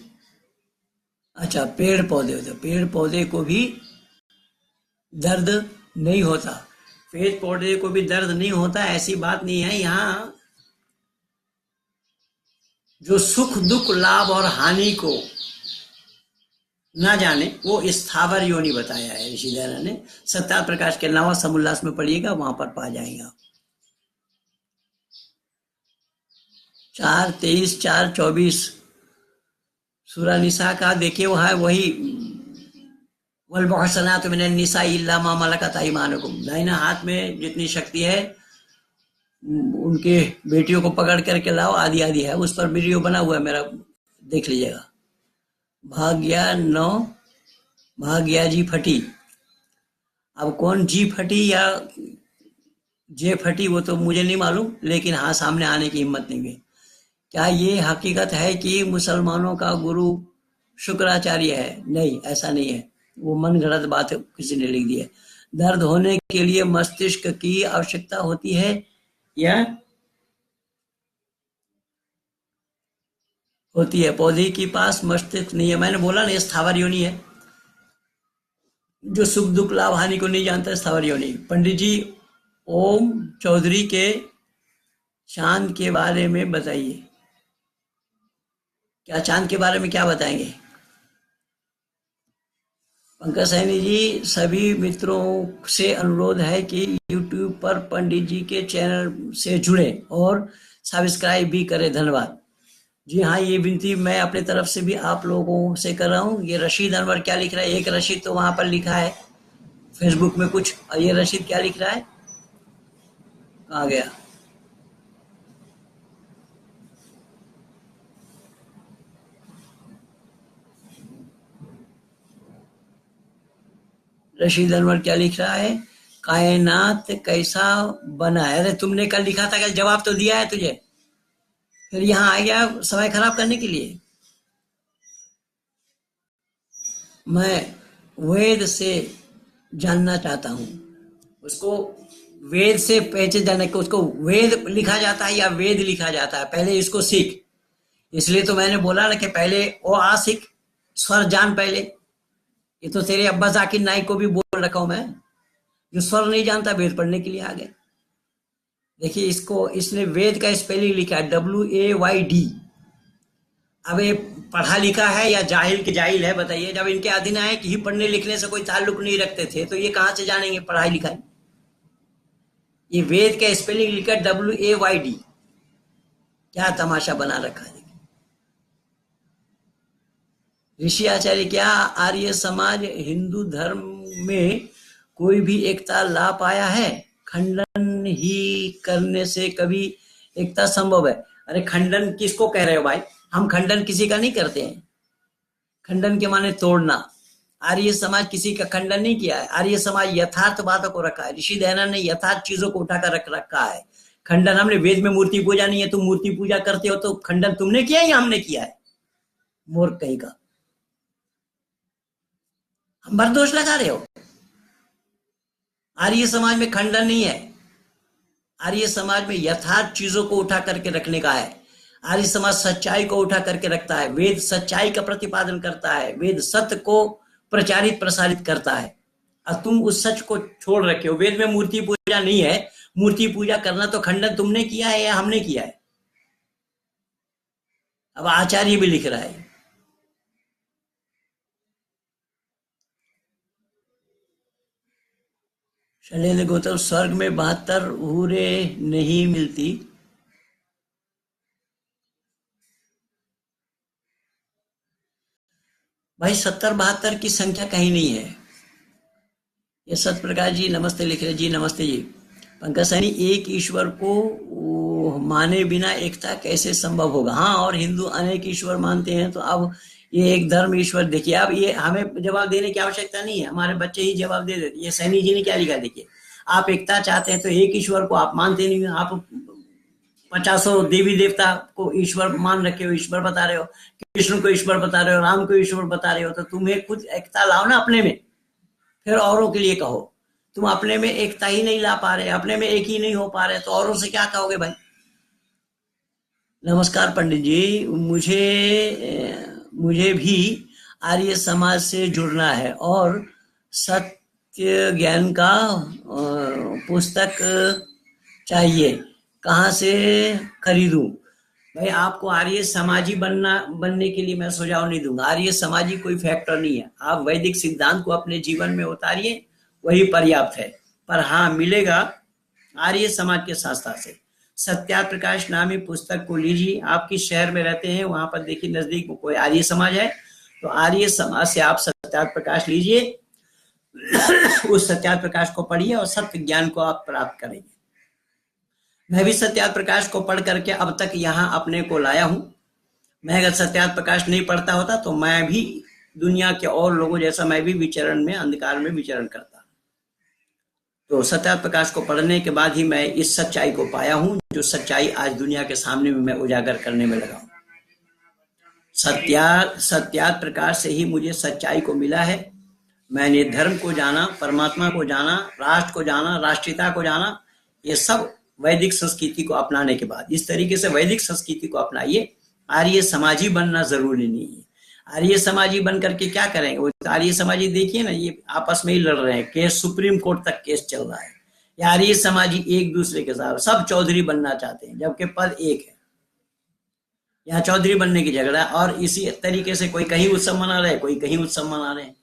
अच्छा पेड़ पौधे होते, पेड़ पौधे को भी दर्द नहीं होता, पेड़ पौधे को भी दर्द नहीं होता, ऐसी बात नहीं है। यहाँ जो सुख दुख लाभ और हानि को ना जाने, वो स्थावर योनि बताया है ऋषि दयानंद ने। सत्या प्रकाश के अलावा समुल्लास में पढ़िएगा, वहां पर पा जाएगा। 4:23, 4:24 सूरा निसा का देखिए, वहां वही वल मुहसनात मिनन निसा इल्ला मा मलकत अयमानुकुम, दाहिना हाथ में जितनी शक्ति है उनके बेटियों को पकड़ करके लाओ, आदि आदि है, उस पर वीडियो बना हुआ है मेरा, देख लीजिएगा। भाग्या 9, भाग्या जी फटी। अब कौन जी फटी या जे फटी वो तो मुझे नहीं मालूम, लेकिन हाँ सामने आने की हिम्मत नहीं हुई। क्या ये हकीकत है कि मुसलमानों का गुरु शुक्राचार्य है? नहीं, ऐसा नहीं है, वो मन गढ़ंत बात किसी ने लिख दी है। दर्द होने के लिए मस्तिष्क की आवश्यकता होती है या होती है? पौधे के पास मस्तिष्क नहीं है, मैंने बोला ना, स्थावर योनि है, जो सुख दुख लाभ हानि को नहीं जानता, स्थावर योनि। पंडित जी ओम चौधरी के चांद के बारे में बताइए। क्या चांद के बारे में क्या बताएंगे? पंकज सैनी जी, सभी मित्रों से अनुरोध है कि YouTube पर पंडित जी के चैनल से जुड़े और सब्सक्राइब भी करें, धन्यवाद। जी हाँ, ये विनती मैं अपने तरफ से भी आप लोगों से कर रहा हूँ। ये रशीद अनवर क्या लिख रहा है? एक रशीद तो वहां पर लिखा है फेसबुक में कुछ, और ये रशीद क्या लिख रहा है? कहाँ गया? रशीद अनवर क्या लिख रहा है? कायनात कैसा बना है? अरे तुमने कल लिखा था, कल जवाब तो दिया है तुझे, फिर यहाँ आ गया समय खराब करने के लिए। मैं वेद से जानना चाहता हूँ, उसको वेद से पहचान जाने को, उसको वेद लिखा जाता है या वेद लिखा जाता है, पहले इसको सीख। इसलिए तो मैंने बोला ना कि पहले ओ आ सीख, स्वर जान पहले। ये तो तेरे अब्बा जाकिर नाइक को भी बोल रखा हूं मैं, जो स्वर नहीं जानता वेद पढ़ने के लिए आ गए। देखिए इसको, इसने वेद का स्पेलिंग लिखा है WAYD। अब ये पढ़ा लिखा है या जाहिल के जाहिल है बताइए? जब इनके अधीन आए कि ही पढ़ने लिखने से कोई ताल्लुक नहीं रखते थे, तो ये कहां से जानेंगे पढ़ाई लिखाई? ये वेद का स्पेलिंग लिखा WAYD, क्या तमाशा बना रखा है। ऋषि आचार्य, क्या आर्य समाज हिंदू धर्म में कोई भी एकता ला पाया है? खंडन ही करने से कभी एकता संभव है? अरे खंडन किसको कह रहे हो भाई? हम खंडन किसी का नहीं करते हैं। खंडन के माने तोड़ना। आर्य समाज किसी का खंडन नहीं किया है। आर्य समाज यथार्थ बातों को रखा है। ऋषि दयानंद ने यथार्थ चीजों को उठाकर रख रखा है। खंडन हमने, वेद में मूर्ति पूजा नहीं है, तुम मूर्ति पूजा करते हो, तो खंडन तुमने किया या हमने किया है? मूर्ख कहीं का, हम पर दोष लगा रहे हो। आर्य समाज में खंडन नहीं है, आर्य समाज में यथार्थ चीजों को उठा करके रखने का है। आर्य समाज सच्चाई को उठा करके रखता है। वेद सच्चाई का प्रतिपादन करता है, वेद सत्य को प्रचारित प्रसारित करता है, और तुम उस सच को छोड़ रखे हो। वेद में मूर्ति पूजा नहीं है, मूर्ति पूजा करना तो खंडन तुमने किया है या हमने किया है? अब आचार्य भी लिख रहा है। शैलेंद्र गौतम, स्वर्ग में 72 हूरे नहीं मिलती। भाई 70-72 की संख्या कहीं नहीं है। ये सत्यप्रकाश जी नमस्ते लिख रहे जी, नमस्ते जी। पंकज सैनी, एक ईश्वर को माने बिना एकता कैसे संभव होगा? हाँ, और हिंदू अनेक ईश्वर मानते हैं, तो अब ये एक धर्म ईश्वर, देखिए अब ये हमें जवाब देने की आवश्यकता नहीं है, हमारे बच्चे ही जवाब दे देते। ये सैनी जी ने क्या लिखा, देखिए, आप एकता चाहते हैं तो एक ईश्वर को आप मानते नहीं हो, आप 50 देवी देवता को ईश्वर मान रखे हो, ईश्वर बता रहे हो, कृष्ण को ईश्वर बता रहे हो, राम को ईश्वर बता रहे हो, तो तुम्हें खुद एकता लाओ ना अपने में, फिर औरों के लिए कहो। तुम अपने में एकता ही नहीं ला पा रहे, अपने में एक ही नहीं हो पा रहे, तो औरों से क्या कहोगे भाई? नमस्कार पंडित जी, मुझे भी आर्य समाज से जुड़ना है और सत्य ज्ञान का पुस्तक चाहिए, कहाँ से खरीदूं? भाई आपको आर्य समाजी बनने के लिए मैं सुझाव नहीं दूंगा। आर्य समाजी कोई फैक्टर नहीं है। आप वैदिक सिद्धांत को अपने जीवन में उतारिए, वही पर्याप्त है। पर हाँ, मिलेगा आर्य समाज के शास्त्र से। सत्यार्थ प्रकाश नामी पुस्तक को लीजिए। आप किस शहर में रहते हैं, वहां पर देखिए नजदीक में कोई आर्य समाज है, तो आर्य समाज से आप सत्यार्थ प्रकाश लीजिए, उस सत्यार्थ प्रकाश को पढ़िए और सत्य ज्ञान को आप प्राप्त करेंगे। मैं भी सत्यार्थ प्रकाश को पढ़ करके अब तक यहाँ अपने को लाया हूँ। मैं अगर सत्यार्थ प्रकाश नहीं पढ़ता होता तो मैं भी दुनिया के और लोगों जैसा मैं भी विचरण में, अंधकार में विचरण करता। तो सत्यार्थ प्रकाश को पढ़ने के बाद ही मैं इस सच्चाई को पाया हूँ, जो सच्चाई आज दुनिया के सामने में मैं उजागर करने में लगा हूँ। सत्यार्थ प्रकाश से ही मुझे सच्चाई को मिला है। मैंने धर्म को जाना, परमात्मा को जाना, राष्ट्र को जाना, राष्ट्रीयता को जाना, ये सब वैदिक संस्कृति को अपनाने के बाद। इस तरीके से वैदिक संस्कृति को अपनाइए। आर्य समाजी बनना जरूरी नहीं है। आर्य समाजी बन करके क्या करेंगे? वो आर्य समाजी देखिए ना, ये आपस में ही लड़ रहे हैं, केस सुप्रीम कोर्ट तक केस चल रहा है। ये आर्य समाजी एक दूसरे के साथ सब चौधरी बनना चाहते हैं, जबकि पद एक है। यहाँ चौधरी बनने की झगड़ा, और इसी तरीके से कोई कहीं उत्सव मना रहे, कोई कहीं उत्सव मना रहे हैं।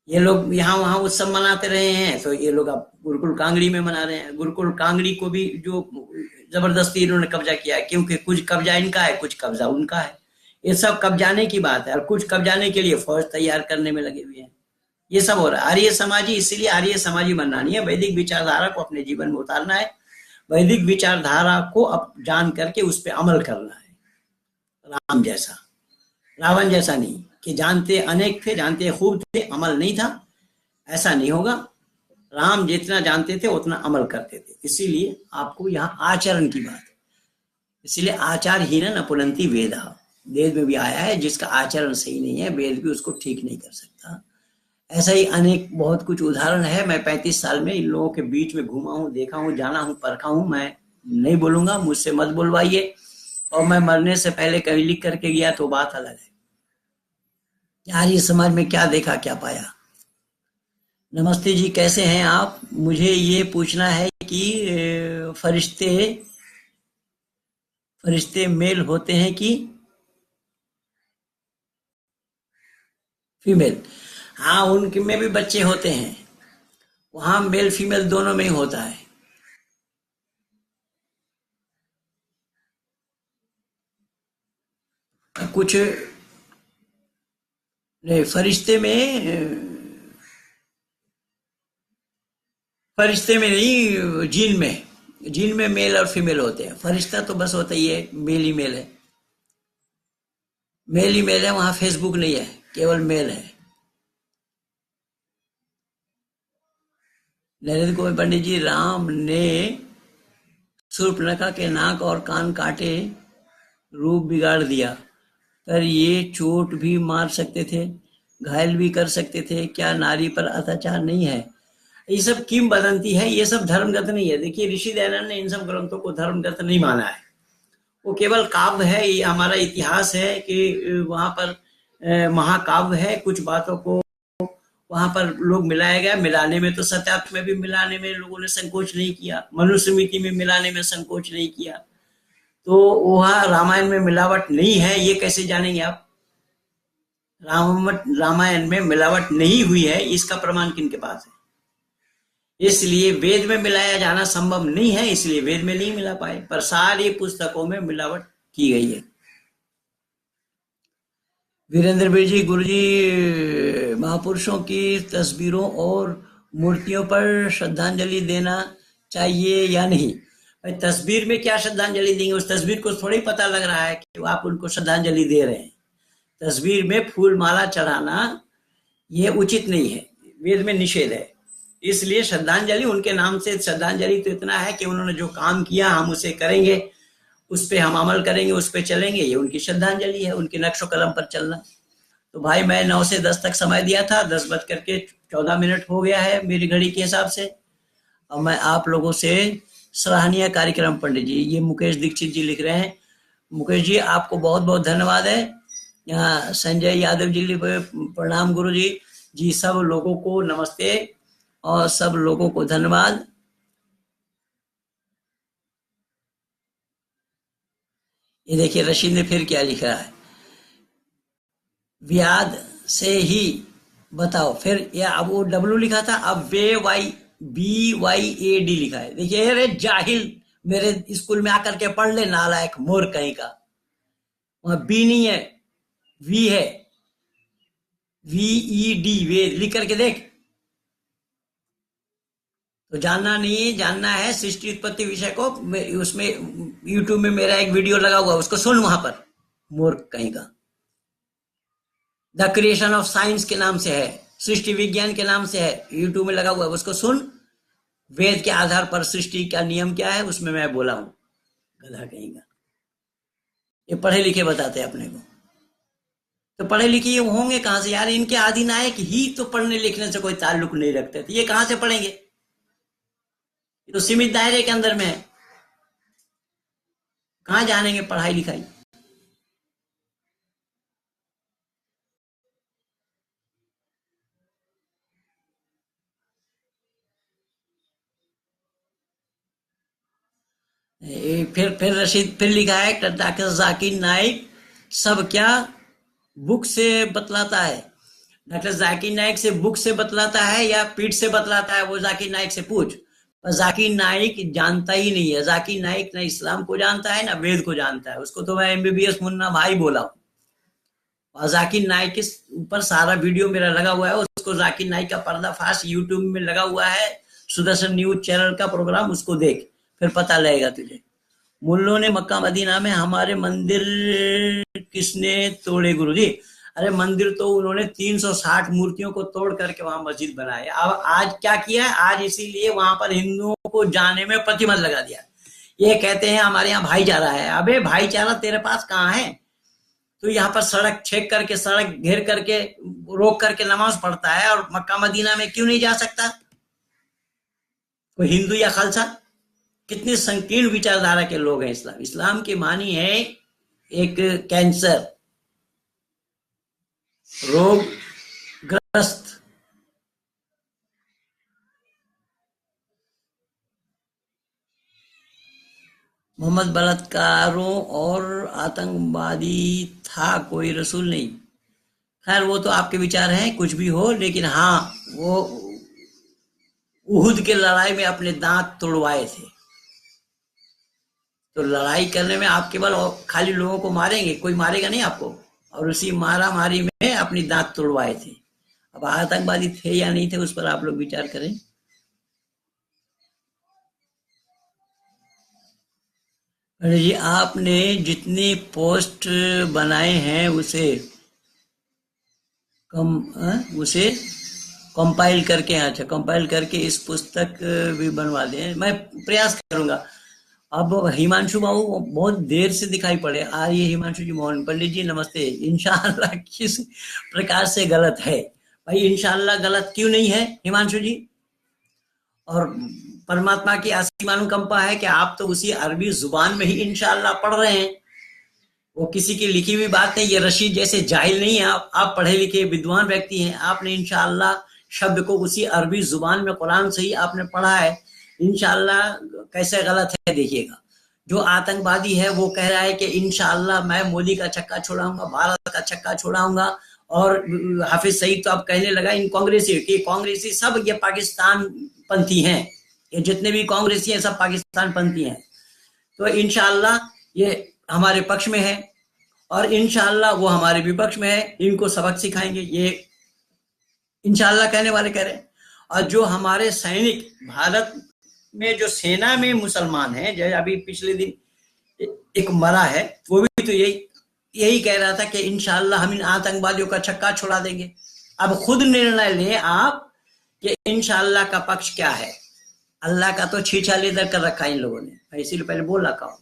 ये लोग यहाँ वहां उत्सव मनाते रहे हैं, तो ये लोग अब गुरुकुल कांगड़ी में मना रहे हैं। गुरुकुल कांगड़ी को भी जो जबरदस्ती इन्होंने कब्जा किया है, क्योंकि कुछ कब्जा इनका है, कुछ कब्जा उनका है। ये सब कब्जाने की बात है, और कुछ कब्जाने के लिए फौज तैयार करने में लगे हुए हैं। ये सब हो रहा है। आर्य समाजी, इसीलिए आर्य समाजी बनना नहीं है, वैदिक विचारधारा को अपने जीवन में उतारना है। वैदिक विचारधारा को अब जान करके उस पर अमल करना है। राम जैसा, रावण जैसा नहीं कि जानते अनेक थे, जानते खूब थे, अमल नहीं था। ऐसा नहीं होगा। राम जितना जानते थे उतना अमल करते थे। इसीलिए आपको यहाँ आचरण की बात है। इसलिए आचार ही न पुनंति वेदा, वेद में भी आया है, जिसका आचरण सही नहीं है वेद भी उसको ठीक नहीं कर सकता। ऐसा ही अनेक बहुत कुछ उदाहरण है। मैं 35 साल में इन लोगों के बीच में घूमा हूँ, देखा हूँ, जाना हूँ, परखा हूँ। मैं नहीं बोलूंगा, मुझसे मत बुलवाइए। और मैं मरने से पहले कहीं लिख करके गया तो बात अलग है। आर्य समाज में क्या देखा, क्या पाया। नमस्ते जी, कैसे हैं आप? मुझे ये पूछना है कि फरिश्ते मेल होते हैं कि फीमेल? हाँ, उनके में भी बच्चे होते हैं, वहां मेल फीमेल दोनों में ही होता है। कुछ नहीं, फरिश्ते में नहीं, जीन में मेल और फीमेल होते हैं। फरिश्ता तो बस होता ही है, मेल ही मेल है, मेल ही मेल है। वहां फेसबुक नहीं है, केवल मेल है। नरेंद्र कुमार पंडित जी, राम ने शूर्पणखा के नाक और कान काटे, रूप बिगाड़ दिया, पर ये चोट भी मार सकते थे, घायल भी कर सकते थे, क्या नारी पर अत्याचार नहीं है? ये सब किंवदंती है, ये सब धर्मगत नहीं है। देखिए, ऋषि दयानंद ने इन सब ग्रंथों को धर्मगत नहीं माना है। वो केवल काव्य है, ये हमारा इतिहास है कि वहां पर महाकाव्य है। कुछ बातों को वहां पर लोग मिलाया गया। मिलाने में तो सत्यार्थ में भी मिलाने में लोगों ने संकोच नहीं किया, मनुस्मृति में मिलाने में संकोच नहीं किया। तो वहां रामायण में मिलावट नहीं है, ये कैसे जानेंगे आप? रामायण में मिलावट नहीं हुई है, इसका प्रमाण किनके पास है? इसलिए वेद में मिलाया जाना संभव नहीं है, इसलिए वेद में नहीं मिला पाए, पर सारी पुस्तकों में मिलावट की गई है। वीरेंद्र बीर जी, गुरु जी, महापुरुषों की तस्वीरों और मूर्तियों पर श्रद्धांजलि देना चाहिए या नहीं? भाई तस्वीर में क्या श्रद्धांजलि देंगे? उस तस्वीर को थोड़ी पता लग रहा है कि आप उनको श्रद्धांजलि दे रहे हैं। तस्वीर में फूल माला चढ़ाना ये उचित नहीं है, वेद में निषेध है। इसलिए श्रद्धांजलि उनके नाम से श्रद्धांजलि तो इतना है कि उन्होंने जो काम किया हम उसे करेंगे, उस पर हम अमल करेंगे, उस पर चलेंगे, ये उनकी श्रद्धांजलि है, उनके नक्शो कदम पर चलना। तो भाई मैं 9 से 10 तक समय दिया था, 10:14 हो गया है मेरी घड़ी के हिसाब से। अब मैं आप लोगों से सराहनीय कार्यक्रम पंडित जी, ये मुकेश दीक्षित जी लिख रहे हैं। मुकेश जी आपको बहुत बहुत धन्यवाद है। यहाँ संजय यादव जी लिख प्रणाम गुरु जी। जी सब लोगों को नमस्ते और सब लोगों को धन्यवाद। ये देखिए रशीद ने फिर क्या लिखा है, व्याद से ही बताओ। फिर या अब वो डब्ल्यू लिखा था, अब BYAD लिखा है। देखिए अरे जाहिल, मेरे स्कूल में आकर के पढ़ ले नालायक मोर कहीं का। वहां बी नहीं है, वी है, VED, वेद लिख करके देख। तो जानना नहीं, जानना है सृष्टि उत्पत्ति विषय को। उसमें यूट्यूब में मेरा एक वीडियो लगा हुआ, उसको सुन वहां पर, मोर कहीं का। द क्रिएशन ऑफ साइंस के नाम से है, सृष्टि विज्ञान के नाम से है, यूट्यूब में लगा हुआ है, उसको सुन। वेद के आधार पर सृष्टि का नियम क्या है उसमें मैं बोला हूं, गधा कहेगा। ये पढ़े लिखे बताते हैं अपने को। तो पढ़े लिखे होंगे कहां से यार? इनके आदि नायक ही तो पढ़ने लिखने से कोई ताल्लुक नहीं रखते, तो ये कहां से पढ़ेंगे? ये तो सीमित दायरे के अंदर में है, कहां जानेंगे पढ़ाई लिखाई? फिर रशीद फिर लिखा है, डॉक्टर जाकिर नाइक सब क्या बुक से बतलाता है? डॉक्टर जाकिर नाइक से बुक से बतलाता है या पीठ से बतलाता है? वो जाकिर नाइक से पूछ। पर जाकिर नाइक जानता ही नहीं है। जाकिर नाइक ना इस्लाम को जानता है ना वेद को जानता है। उसको तो मैं MBBS मुन्ना भाई बोला हूँ। और जाकिर नाइक के ऊपर सारा वीडियो मेरा लगा हुआ है। उसको जाकिर नाइक का पर्दाफाश यूट्यूब में लगा हुआ है, सुदर्शन न्यूज चैनल का प्रोग्राम, उसको देख, फिर पता लगेगा तुझे। मुल्लों ने मक्का मदीना में हमारे मंदिर किसने तोड़े गुरुजी? अरे मंदिर तो उन्होंने 360 मूर्तियों को तोड़ करके वहां मस्जिद बनाई। अब आज क्या किया? आज इसीलिए वहां पर हिंदुओं को जाने में प्रतिबंध लगा दिया। ये कहते हैं हमारे यहाँ भाईचारा है। अबे भाईचारा तेरे पास कहाँ है? तो यहाँ पर सड़क छेक करके, सड़क घेर करके, रोक करके नमाज पढ़ता है, और मक्का मदीना में क्यों नहीं जा सकता कोई हिंदू या खालसा? कितनी संकीर्ण विचारधारा के लोग हैं। इस्लाम की मानी है एक कैंसर रोग ग्रस्त। मोहम्मद बलात्कारों और आतंकवादी था, कोई रसूल नहीं। खैर वो तो आपके विचार हैं, कुछ भी हो, लेकिन हाँ वो उहुद के लड़ाई में अपने दांत तोड़वाए थे। तो लड़ाई करने में आप केवल खाली लोगों को मारेंगे, कोई मारेगा नहीं आपको। और उसी मारा मारी में अपनी दांत तोड़वाए थे। अब आतंकवादी थे या नहीं थे उस पर आप लोग विचार करें। अरे जी आपने जितने पोस्ट बनाए हैं उसे कंपाइल करके, अच्छा कंपाइल करके इस पुस्तक भी बनवा दें, मैं प्रयास करूंगा। अब हिमांशु बाबू बहुत देर से दिखाई पड़े। ये हिमांशु जी, मोहन पंडित जी नमस्ते। इंशाअल्लाह किस प्रकार से गलत है भाई? इंशाअल्लाह गलत क्यों नहीं है हिमांशु जी? और परमात्मा की असीम अनुकंपा है कि आप तो उसी अरबी जुबान में ही इंशाअल्लाह पढ़ रहे हैं। वो किसी की लिखी हुई बात नहीं, ये रशीद जैसे जाहिल नहीं है, आप पढ़े लिखे विद्वान व्यक्ति हैं, आपने इंशाअल्लाह शब्द को उसी अरबी जुबान में कुरान से ही आपने पढ़ा है, इंशाअल्लाह कैसे गलत है देखिएगा। जो आतंकवादी है वो कह रहा है कि इंशाअल्लाह मैं मोदी का छक्का छोड़ाऊंगा, भारत का छक्का छोड़ाऊंगा, और हाफिज सईद तो अब कहने लगा इन कांग्रेसी सब ये पाकिस्तान पंथी हैं, ये जितने भी कांग्रेसी हैं सब पाकिस्तान पंथी हैं। तो इंशाअल्लाह ये हमारे पक्ष में है और इंशाअल्लाह वो हमारे विपक्ष में है, इनको सबक सिखाएंगे, ये इंशाअल्लाह कहने वाले कह रहे हैं। और जो हमारे सैनिक भारत में जो सेना में मुसलमान हैं, जैसे अभी पिछले दिन एक मरा है, वो भी तो यही कह रहा था कि इंशाअल्लाह हम इन आतंकवादियों का छक्का छुड़ा देंगे। अब खुद निर्णय लें आप कि इंशाअल्लाह का पक्ष क्या है। अल्लाह का तो छीछा लेदर कर रखा है इन लोगों ने, मैं इसीलिए पहले बोल रखा हूँ।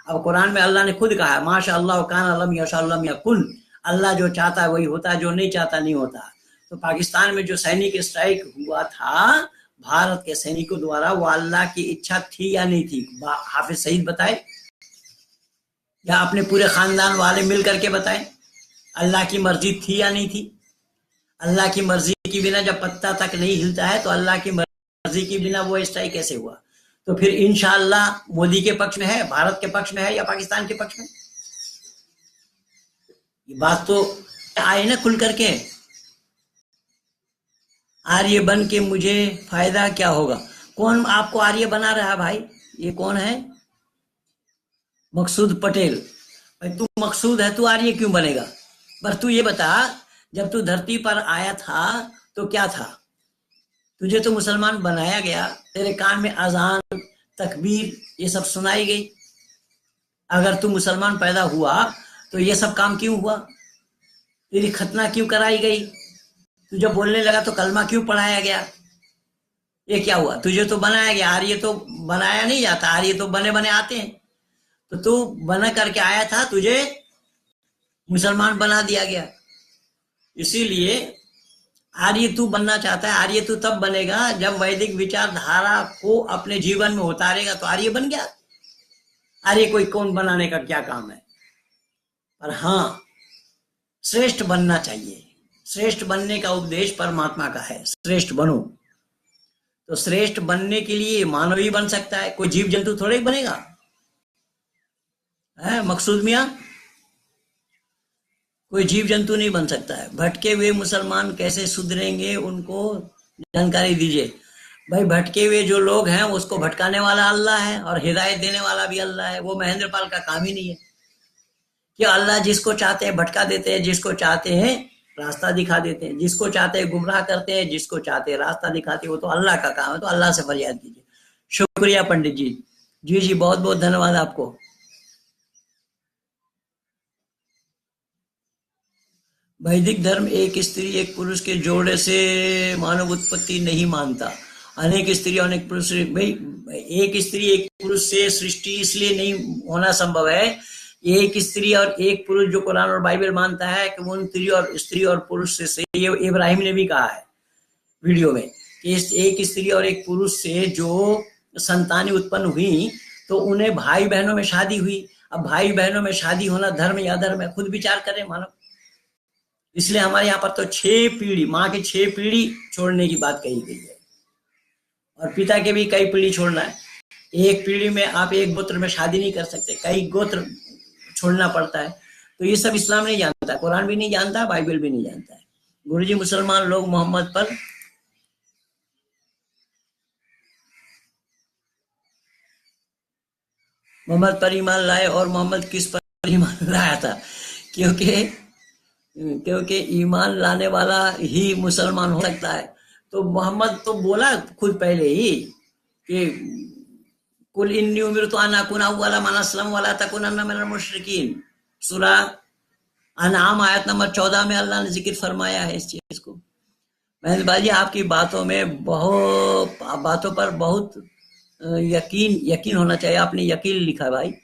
अब कुरान में अल्लाह ने खुद कहा है माशा अल्लाह कान अलम यशाअल्लाह यकुन, अल्लाह जो चाहता है वही होता है, जो नहीं चाहता नहीं होता। तो पाकिस्तान में जो सैनिक स्ट्राइक हुआ था भारत के सैनिकों द्वारा, वो अल्लाह की इच्छा थी या नहीं थी? हाफिज सईद बताए या अपने पूरे खानदान वाले मिल करके बताएं, अल्लाह की मर्जी थी या नहीं थी? अल्लाह की मर्जी के बिना जब पत्ता तक नहीं हिलता है तो अल्लाह की मर्जी के बिना वो स्ट्राइक कैसे हुआ? तो फिर इंशाअल्लाह मोदी के पक्ष में है, भारत के पक्ष में है या पाकिस्तान के पक्ष में? ये बात तो आए ना खुल करके। आर्य बन के मुझे फायदा क्या होगा? कौन आपको आर्य बना रहा है भाई? ये कौन है? मकसूद पटेल। भाई तू मकसूद है, तू आर्य क्यों बनेगा? पर तू ये बता, जब तू धरती पर आया था तो क्या था? तुझे तो मुसलमान बनाया गया, तेरे कान में अजान तकबीर ये सब सुनाई गई। अगर तू मुसलमान पैदा हुआ तो ये सब काम क्यों हुआ? तेरी खतना क्यों कराई गई? तू जब बोलने लगा तो कलमा क्यों पढ़ाया गया? ये क्या हुआ? तुझे तो बनाया गया, आर्य तो बनाया नहीं जाता, आर्य तो बने बने आते हैं। तो तू बना करके आया था, तुझे मुसलमान बना दिया गया। इसीलिए आर्य तू बनना चाहता है, आर्य तू तब बनेगा जब वैदिक विचारधारा को अपने जीवन में उतारेगा तो आर्य बन गया। आर्य कोई कौन बनाने का क्या काम है? पर हाँ, श्रेष्ठ बनना चाहिए। श्रेष्ठ बनने का उपदेश परमात्मा का है, श्रेष्ठ बनो। तो श्रेष्ठ बनने के लिए मानव ही बन सकता है, कोई जीव जंतु थोड़े ही बनेगा है मकसूद मियां? कोई जीव जंतु नहीं बन सकता है। भटके हुए मुसलमान कैसे सुधरेंगे, उनको जानकारी दीजिए। भाई भटके हुए जो लोग हैं उसको भटकाने वाला अल्लाह है और हिदायत देने वाला भी अल्लाह है। वो महेंद्र पाल का काम ही नहीं है कि अल्लाह जिसको चाहते हैं भटका देते हैं, जिसको चाहते हैं रास्ता दिखा देते हैं, जिसको चाहते हैं गुमराह करते हैं, जिसको चाहते हैं रास्ता दिखाते हैं। वो तो अल्लाह का काम है, तो अल्लाह से फरियाद कीजिए। शुक्रिया पंडित जी। जी जी बहुत बहुत धन्यवाद आपको। वैदिक धर्म एक स्त्री एक पुरुष के जोड़े से मानव उत्पत्ति नहीं मानता। अनेक स्त्री अनेक पुरुष, भाई एक स्त्री एक पुरुष से सृष्टि इसलिए नहीं होना संभव है। एक स्त्री और एक पुरुष जो कुरान और बाइबल मानता है कि वो स्त्री और पुरुष से ये इब्राहिम ने भी कहा है वीडियो में कि एक स्त्री और एक पुरुष से जो संतानें उत्पन्न हुई तो उन्हें भाई बहनों में शादी हुई। अब भाई बहनों में शादी होना धर्म या अधर्म है? खुद विचार करें मानव। इसलिए हमारे यहाँ पर तो 6 पीढ़ी, माँ की 6 पीढ़ी छोड़ने की बात कही गई है और पिता के भी कई पीढ़ी छोड़ना है। एक पीढ़ी में आप एक गोत्र में शादी नहीं कर सकते, कई गोत्र छोड़ना पड़ता है। तो ये सब इस्लाम नहीं जानता, कुरान भी नहीं जानता, बाइबल भी नहीं जानता है। गुरुजी मुसलमान लोग मोहम्मद पर ईमान लाए और मोहम्मद किस पर ईमान लाया था? क्योंकि ईमान लाने वाला ही मुसलमान हो सकता है। तो मोहम्मद तो बोला खुद पहले ही कि कुल इन्नी उमिरतु अन अकूना अव्वला मन अस्लम वला तकुनन्ना मिनल मुशरिकीन। सूरा अनाम आयत नंबर 14 में अल्लाह ने जिक्र फरमाया है इस चीज को। महेंद्र भाई आपकी बातों पर बहुत यकीन होना चाहिए। आपने यकीन लिखा भाई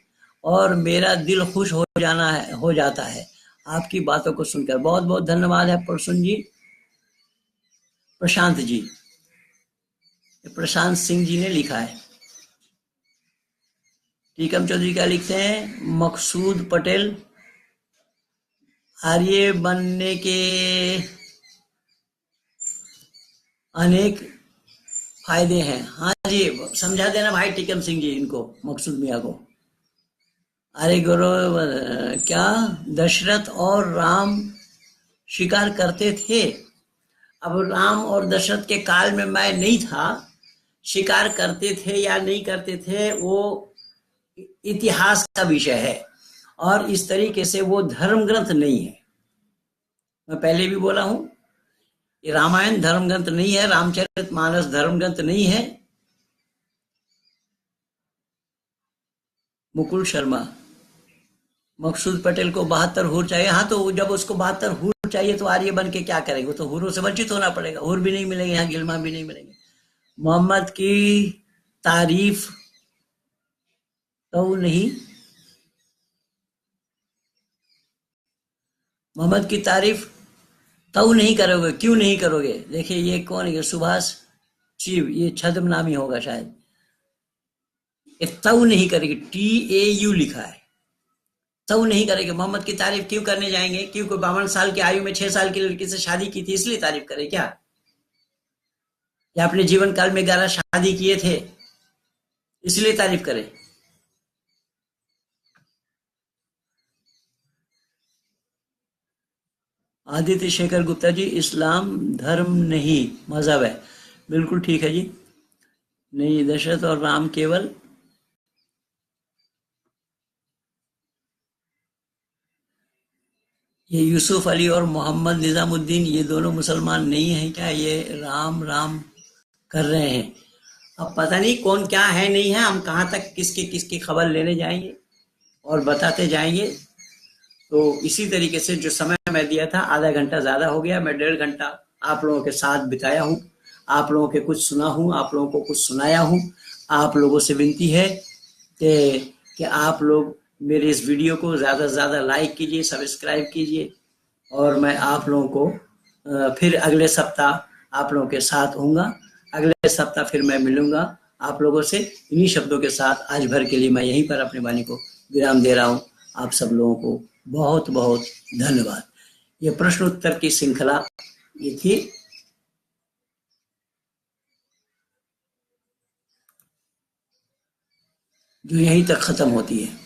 और मेरा दिल खुश हो जाता है आपकी बातों को सुनकर। बहुत बहुत धन्यवाद है प्रसून जी, प्रशांत जी, प्रशांत सिंह जी ने लिखा है। टीकम चौधरी क्या लिखते हैं? मकसूद पटेल आर्य बनने के अनेक फायदे हैं। हाँ जी, समझा देना भाई टिकम सिंह जी इनको, मकसूद मियाँ को। अरे गुरु, क्या दशरथ और राम शिकार करते थे? अब राम और दशरथ के काल में मैं नहीं था, शिकार करते थे या नहीं करते थे वो इतिहास का विषय है, और इस तरीके से वो धर्म ग्रंथ नहीं है। मैं पहले भी बोला हूं, ये रामायण धर्म ग्रंथ नहीं है, रामचरितमानस धर्म ग्रंथ नहीं है। मुकुल शर्मा, मकसूद पटेल को 72 हुर चाहिए। हाँ, तो जब उसको 72 हुर चाहिए तो आर्य बन के क्या करेंगे? वो तो हुरों से वंचित होना पड़ेगा, हुर भी नहीं मिलेंगे, यहाँ गिलमा भी नहीं मिलेंगे। मोहम्मद की तारीफ तो नहीं, मोहम्मद की तारीफ तो नहीं करोगे। क्यों नहीं करोगे? देखिए ये कौन है? सुभाष शिव, ये छद्म नामी होगा शायद। तऊ नहीं करेगी, TAU लिखा है। तऊ नहीं करेगी, मोहम्मद की तारीफ क्यों करने जाएंगे? क्यों? कोई 52 साल की आयु में 6 साल की लड़की से शादी की थी इसलिए तारीफ करे क्या? या अपने जीवन काल में 11 शादी किए थे इसलिए तारीफ करे? आदित्य शेखर गुप्ता जी, इस्लाम धर्म नहीं मजहब है। बिल्कुल ठीक है जी। नहीं, दशरथ और राम केवल ये यूसुफ अली और मोहम्मद निजामुद्दीन ये दोनों मुसलमान नहीं हैं क्या? ये राम राम कर रहे हैं। अब पता नहीं कौन क्या है नहीं है, हम कहाँ तक किसकी किसकी खबर लेने जाएंगे और बताते जाएंगे। तो इसी तरीके से जो समय मैं दिया था, आधा घंटा ज्यादा हो गया, मैं 1.5 घंटा आप लोगों के साथ बिताया हूँ, आप लोगों के कुछ सुना हूँ, आप लोगों को कुछ सुनाया हूँ। आप लोगों से विनती है कि आप लोग मेरे इस वीडियो को ज्यादा से ज्यादा लाइक कीजिए, सब्सक्राइब कीजिए, और मैं आप लोगों को फिर अगले सप्ताह आप लोगों के साथ होऊंगा। अगले सप्ताह फिर मैं मिलूंगा आप लोगों से इन्हीं शब्दों के साथ। आज भर के लिए मैं यहीं पर अपनी वाणी को विराम दे रहा हूं। आप सब लोगों को बहुत बहुत धन्यवाद। ये प्रश्न उत्तर की श्रृंखला ये थी, जो यहीं तक खत्म होती है।